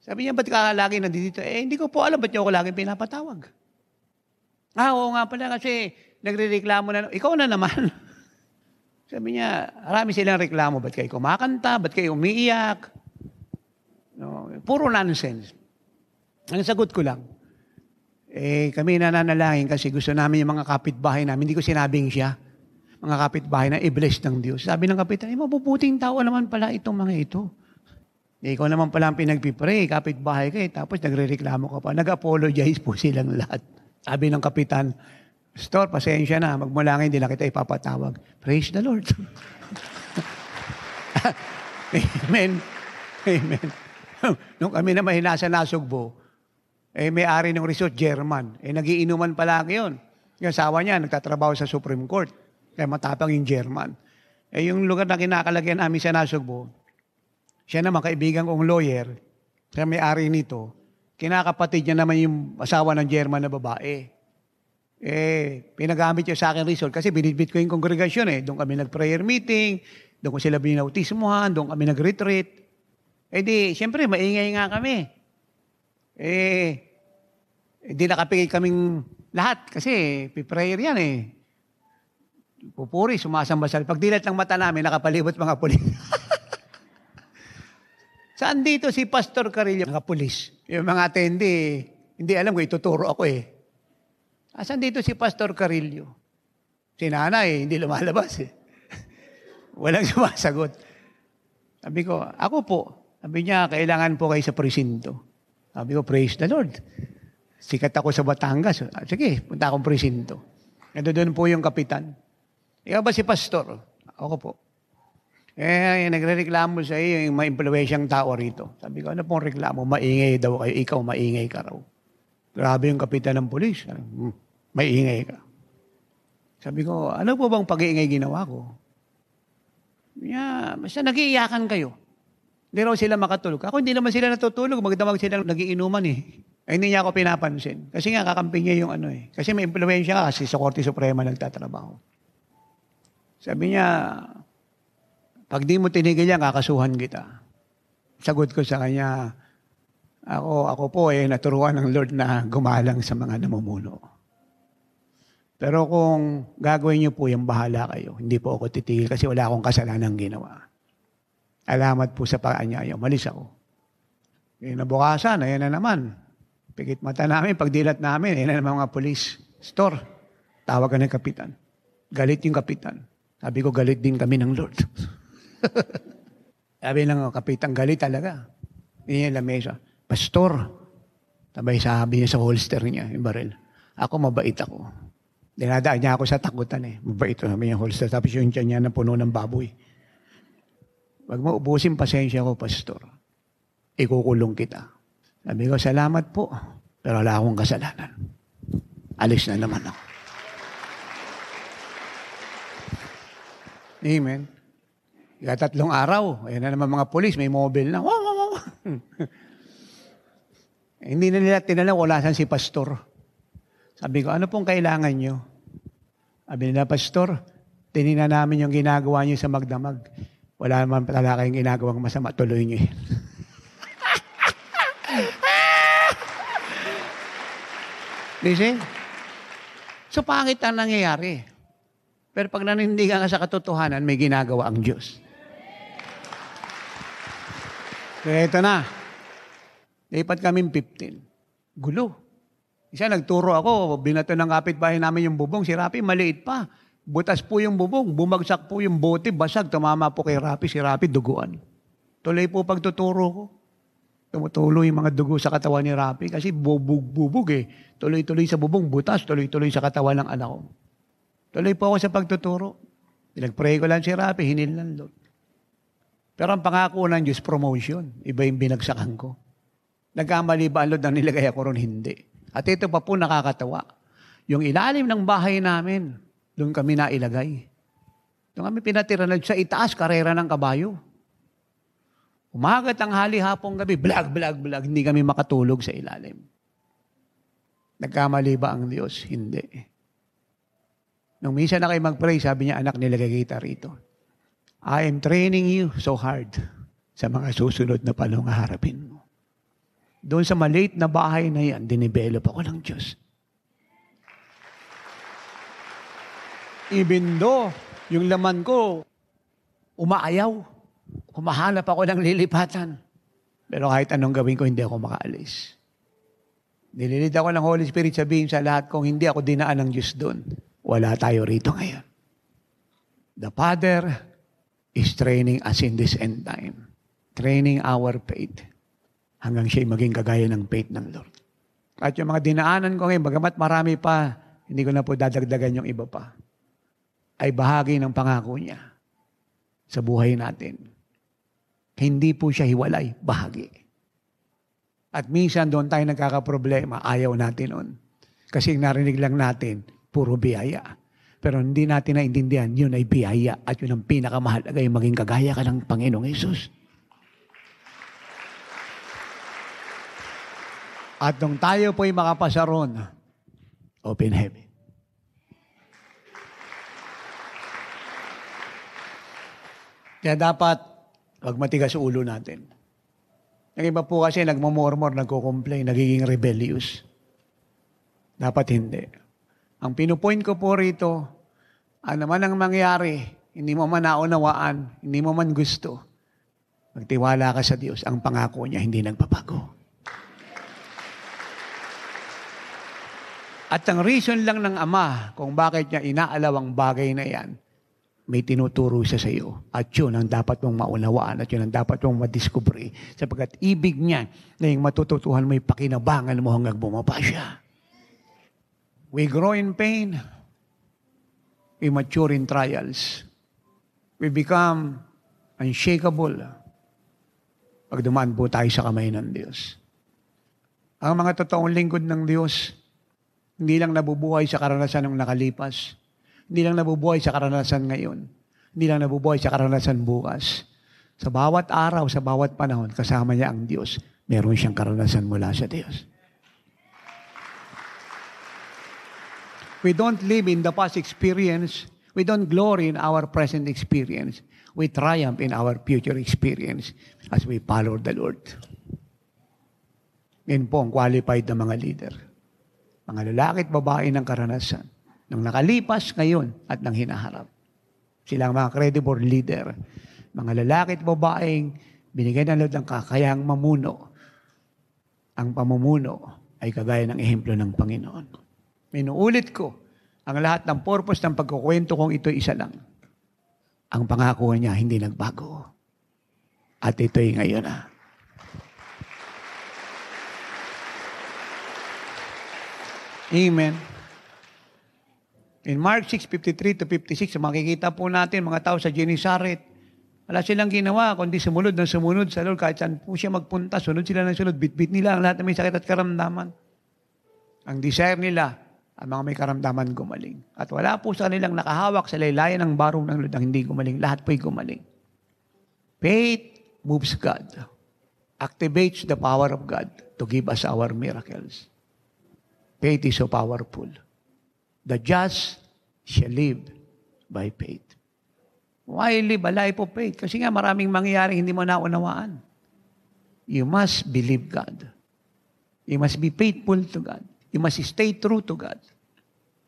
Sabi niya, ba't ka lagi nandito? Hindi ko po alam, ba't niyo ako lagi pinapatawag? Oo nga pala, kasi nagre-reklamo na, ikaw na naman. Sabi niya, marami silang reklamo, ba't kayo kumakanta, ba't kayo umiiyak? No, puro nonsense. Ang sagot ko lang, kami nananalangin kasi gusto namin yung mga kapitbahay namin. Hindi ko sinabing siya. Mga kapitbahay na i-bless ng Diyos. Sabi ng kapitan, mabubuting tao naman pala itong mga ito. Ikaw naman pala ang pinagpipray, kapitbahay ka tapos nagre-reklamo ka pa. Nag-apologize po silang lahat. Sabi ng kapitan, Pastor, pasensya na. Magmula ngayon, hindi na kita ipapatawag. Praise the Lord. Amen. Amen. Nung kami na mahina sa Nasugbo, may-ari ng resort, German. Nagiinuman pala yun. Yung asawa niya, nagtatrabaho sa Supreme Court. Kaya matapang yung German. Yung lugar na kinakalagyan namin sa Nasugbo, siya naman, kaibigan kong lawyer, siya may-ari nito, kinakapatid niya naman yung asawa ng German na babae. Pinagamit niya sa akin resort kasi binitbit ko yung kongregasyon Doon kami nag-prayer meeting, doon ko sila binautismuhan, doon kami nag-retreat. Siyempre, maingay nga kami. Di nakapigil kaming lahat kasi piprayer yan Pupuri, sumasambasal. Pag dilat ng mata namin, nakapalibot mga pulis. Saan dito si Pastor Carillo? Mga pulis. Yung mga attendee, hindi alam ko, ituturo ako Saan dito si Pastor Carillo? Si nanay, hindi lumalabas Walang sumasagot. Sabi ko, ako po. Sabi niya, kailangan po kayo sa presinto. Sabi ko, praise the Lord. Sikat ako sa Batangas. Sige, punta akong presinto. Doon po yung kapitan. Ikaw ba si pastor? Ako po. Nagre-reklamo sa iyo yung ma-impluwensyang tao rito. Sabi ko, ano pong reklamo? Maingay daw kayo. Ikaw, maingay ka raw. Grabe yung kapitan ng pulis. Maingay ka. Sabi ko, ano po bang pag-iingay ginawa ko? Basta nag-iiyakan kayo. Hindi raw sila makatulog. Ako hindi naman sila natutulog. Magdamag sila nagiinuman eh. Hindi niya ako pinapansin. Kasi nga kakampi niya yung ano eh. Kasi may impluwensya ka kasi sa Korte Suprema nagtatrabaho. Sabi niya, pag di mo tinigil yan, kakasuhan kita. Sagot ko sa kanya, ako po naturuan ng Lord na gumalang sa mga namumuno. Pero kung gagawin niyo po yung bahala kayo, hindi po ako titigil kasi wala akong kasalanan ginawa. Alamat po sa paanyaya. Malis ako. Nabukasan, ayan na naman. Pikit mata namin, pagdilat namin, ayan na naman mga polis. Store, tawagan ng kapitan. Galit yung kapitan. Sabi ko, galit din kami ng Lord. Sabi lang, kapitan, galit talaga. Hindi niya lamesa. Pastor, sabay sabi niya sa holster niya, yung baril. Ako, mabait ako. Dinadaan niya ako sa takutan eh. Mabait ko namin yung holster. Tapos yung tiyan niya na puno ng baboy. Wag mo ubusin pasensya ko, pastor. Ikukulong kita. Sabi ko, salamat po. Pero wala akong kasalanan. Alis na naman ako. Amen. 3 araw. Ayan na naman mga polis. May mobile na. Wow, wow, wow. Hindi na nila tinanong kung nasan si pastor. Sabi ko, ano pong kailangan nyo? Sabi nila, pastor, tinina namin yung ginagawa nyo sa magdamag. Wala naman pala kayong ginagawang masama. Tuloy nyo yun. Listen? So, pangit ang nangyayari. Pero pag nanindigan ka sa katotohanan, may ginagawa ang Diyos. Kaya ito na. Lipat kami 15. Gulo. Isa nagturo ako, binato ng kapitbahay namin yung bubong. Si Rapi, maliit pa. Butas po yung bubong, bumagsak po yung bote, basag, tumama po kay Rapi, si Rapi duguan. Tuloy po pagtuturo ko. Tumutuloy yung mga dugo sa katawan ni Rapi kasi bubog eh. Tuloy-tuloy sa bubong, butas, tuloy-tuloy sa katawan ng anak ko. Tuloy po ako sa pagtuturo. Pinag-pray ko lang si Rapi, hinil ng Lord. Pero ang pangako ng Diyos, promotion. Iba yung binagsakan ko. Nagkamali ba ang Lord ang nilagay ako ron? Hindi. At ito pa po nakakatawa. Yung ilalim ng bahay namin, doon kami nailagay. Doon kami pinatira sa itaas, karera ng kabayo. Umaga, tanghali, hapong gabi, blag, hindi kami makatulog sa ilalim. Nagkamali ba ang Diyos? Hindi. Nung minsan na kayo mag-pray, sabi niya, anak, nilagay kita rito. I am training you so hard sa mga susunod na panahong harapin mo. Doon sa maliit na bahay na yan, dinivelop ako ng Diyos. Even though, yung laman ko, umaayaw. Kumahanap ako ng lilipatan. Pero kahit anong gawin ko, hindi ako makaalis. Nililid ako ng Holy Spirit sabihin sa lahat kung hindi ako dinaan ng Diyos doon. Wala tayo rito ngayon. The Father is training us in this end time. Training our faith. Hanggang siya'y maging kagaya ng faith ng Lord. At yung mga dinaanan ko ngayon, bagamat marami pa, hindi ko na po dadagdagan yung iba pa, ay bahagi ng pangako niya sa buhay natin. Hindi po siya hiwalay, bahagi. At minsan doon tayo nagkakaproblema, ayaw natin nun. Kasi narinig lang natin, puro biyaya. Pero hindi natin naintindihan, yun ay biyaya. At yun ang pinakamahalaga, yung maging kagaya ka ng Panginoong Hesus. At nung tayo po'y makapasa ron, open heaven. Kaya dapat, wag matigas ulo natin. Yung iba po kasi nagmumurmur, nagko-complain, nagiging rebellious. Dapat hindi. Ang pinupoint ko po rito, ano man ang mangyari, hindi mo man naunawaan, hindi mo man gusto, magtiwala ka sa Diyos, ang pangako niya hindi nagpapago. At ang reason lang ng Ama kung bakit niya inaalaw ang bagay na yan, may tinuturo siya sa iyo. At yun ang dapat mong maunawaan at yun ang dapat mong madiskubre. Sapagkat ibig niya na yung matututuhan mo, pakinabangan mo hanggang bumaba siya. We grow in pain. We mature in trials. We become unshakable pag dumaan po tayo sa kamay ng Diyos. Ang mga totoong lingkod ng Diyos, hindi lang nabubuhay sa karanasan ng nakalipas. Hindi lang nabubuhay sa karanasan ngayon. Hindi lang nabubuhay sa karanasan bukas. Sa bawat araw, sa bawat panahon, kasama niya ang Diyos. Meron siyang karanasan mula sa Diyos. We don't live in the past experience. We don't glory in our present experience. We triumph in our future experience as we follow the Lord. Yan po ang qualified na mga leader. Mga lalaki at babae ng karanasan. Nang nakalipas ngayon at nang hinaharap. Sila ang mga credible leader. Mga lalaki at babaeng binigyan ng Lord ng kakayahang mamuno. Ang pamumuno ay kagaya ng ehemplo ng Panginoon. Minuulit ko, ang lahat ng purpose ng pagkukwento kong ito isa lang. Ang pangako niya hindi nagbago. At ito'y ngayon na. Amen. In Mark 6:53 to 56, makikita po natin mga tao sa Genesaret. Wala silang ginawa, kundi sumunod na sumunod sa Lord. Kahit saan po siya magpunta, sunod sila ng sunod. Bitbit nila ang lahat ng may sakit at karamdaman. Ang desire nila, ang mga may karamdaman gumaling. At wala po sa kanilang nakahawak sa laylayan ng barong ng Lord ang hindi gumaling. Lahat po'y gumaling. Faith moves God. Activates the power of God to give us our miracles. Faith is so powerful. The just shall live by faith. Why live a life of faith? Kasi nga maraming mangyayaring hindi mo naunawaan. You must believe God. You must be faithful to God. You must stay true to God.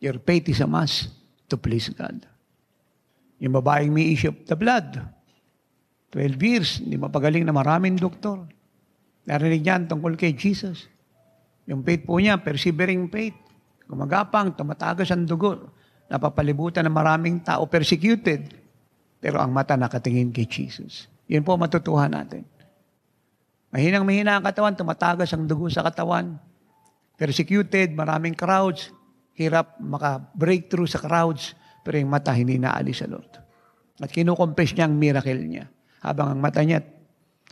Your faith is a must to please God. Yung babaeng may issue of the blood, 12 years, hindi mapagaling na maraming doktor. Narinig niyan tungkol kay Jesus. Yung faith po niya, persevering faith. Gumagapang, tumatagas ang dugo. Napapalibutan ng maraming tao, persecuted. Pero ang mata nakatingin kay Jesus. Yun po matutuhan natin. Mahinang-mahina ang katawan, tumatagas ang dugo sa katawan. Persecuted, maraming crowds. Hirap maka-breakthrough sa crowds. Pero yung mata hindi naalis sa Lord. At kinukompes niya ang miracle niya. Habang ang mata niya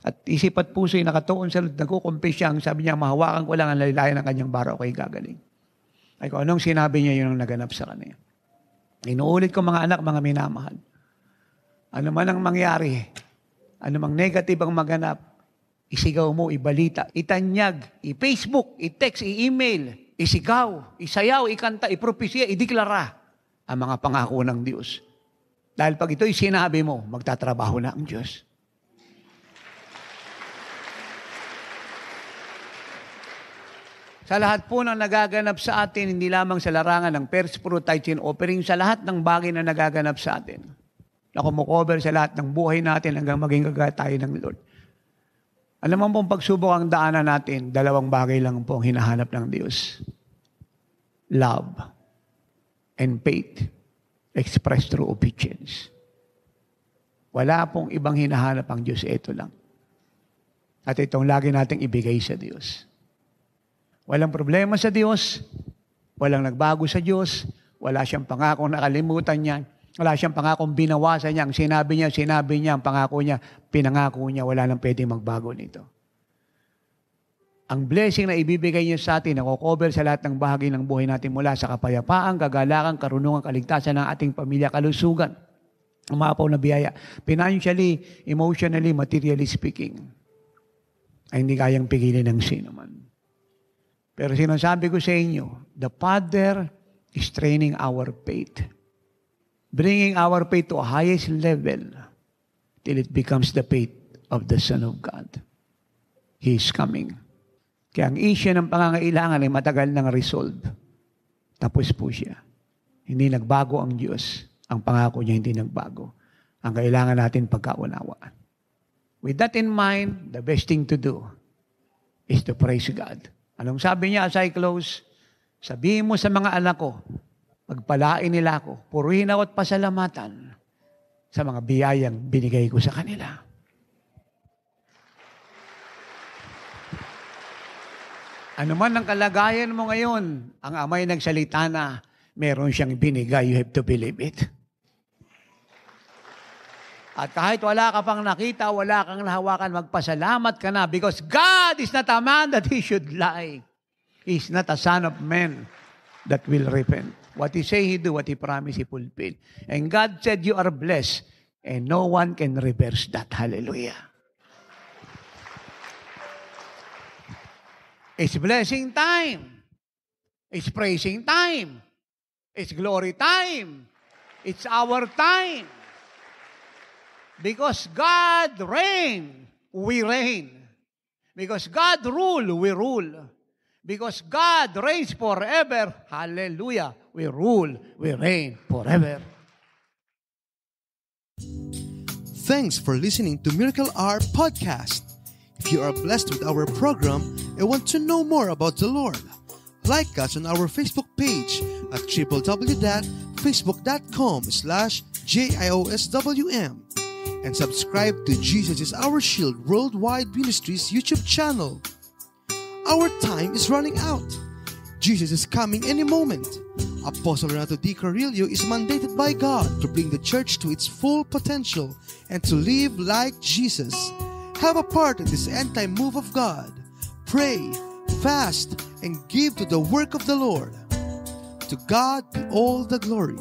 at isip at puso ay nakatuon sa Lord, nagkukompes siya. Ang sabi niya, mahawakan ko lang ang laylayan ng kanyang bara, ako'y gagaling. Ay kung anong sinabi niya, yun ang naganap sa kanya. Inuulit ko mga anak, mga minamahal. Ano man ang mangyari, ano mang negative ang maganap, isigaw mo, ibalita, itanyag, i-Facebook, i-text, i-email, isigaw, isayaw, ikanta, ipropesya, ideklara ang mga pangako ng Diyos. Dahil pag ito'y sinabi mo, magtatrabaho na ang Diyos. Sa lahat po ng nagaganap sa atin, hindi lamang sa larangan ng first fruit, tithe, and offering, sa lahat ng bagay na nagaganap sa atin, na kumukover sa lahat ng buhay natin hanggang maging kagaya tayo ng Lord. Alam mo pong pagsubok ang daanan natin, dalawang bagay lang po ang hinahanap ng Diyos. Love and faith expressed through obedience. Wala pong ibang hinahanap ang Diyos, ito lang. At itong lagi nating ibigay sa Diyos. Walang problema sa Diyos, walang nagbago sa Diyos, wala siyang pangakong nakalimutan niya, wala siyang pangakong binawasan niya, ang sinabi niya, ang pangako niya, pinangako niya, wala nang pwedeng magbago nito. Ang blessing na ibibigay niya sa atin, nakocover sa lahat ng bahagi ng buhay natin mula sa kapayapaan, kagalakan, karunungan, kaligtasan ng ating pamilya, kalusugan, umapaw na biyaya, financially, emotionally, materially speaking, ay hindi kayang pigilin ng sino man. Pero sinasabi ko sa inyo, the Father is training our faith. Bringing our faith to a highest level till it becomes the faith of the Son of God. He is coming. Kaya ang issue ng pangangailangan ay matagal nang resolve. Tapos po siya. Hindi nagbago ang Diyos. Ang pangako niya hindi nagbago. Ang kailangan natin pagkaunawaan. With that in mind, the best thing to do is to praise God. Anong sabi niya as I close? Sabihin mo sa mga anak ko, pagpalain nila ako, purihin ako at pasalamatan sa mga biyayang binigay ko sa kanila. Ano man ang kalagayan mo ngayon, ang Ama'y nagsalita na, meron siyang binigay. You have to believe it. At kahit wala ka pang nakita, wala kang nahawakan, magpasalamat ka na because God is not a man that He should lie. He is not a son of man that will repent. What He say, He do. What He promise, He fulfill. And God said, you are blessed. And no one can reverse that. Hallelujah. It's blessing time. It's praising time. It's glory time. It's our time. Because God reign, we reign. Because God rule, we rule. Because God reigns forever, hallelujah, we rule, we reign forever. Thanks for listening to Miracle Hour Podcast. If you are blessed with our program and want to know more about the Lord, like us on our Facebook page at www.facebook.com/JIOSWM and subscribe to Jesus is Our Shield Worldwide Ministries YouTube channel. Our time is running out. Jesus is coming any moment. Apostle Renato D. Carrillo is mandated by God to bring the church to its full potential and to live like Jesus. Have a part in this end-time move of God. Pray, fast, and give to the work of the Lord. To God be all the glory.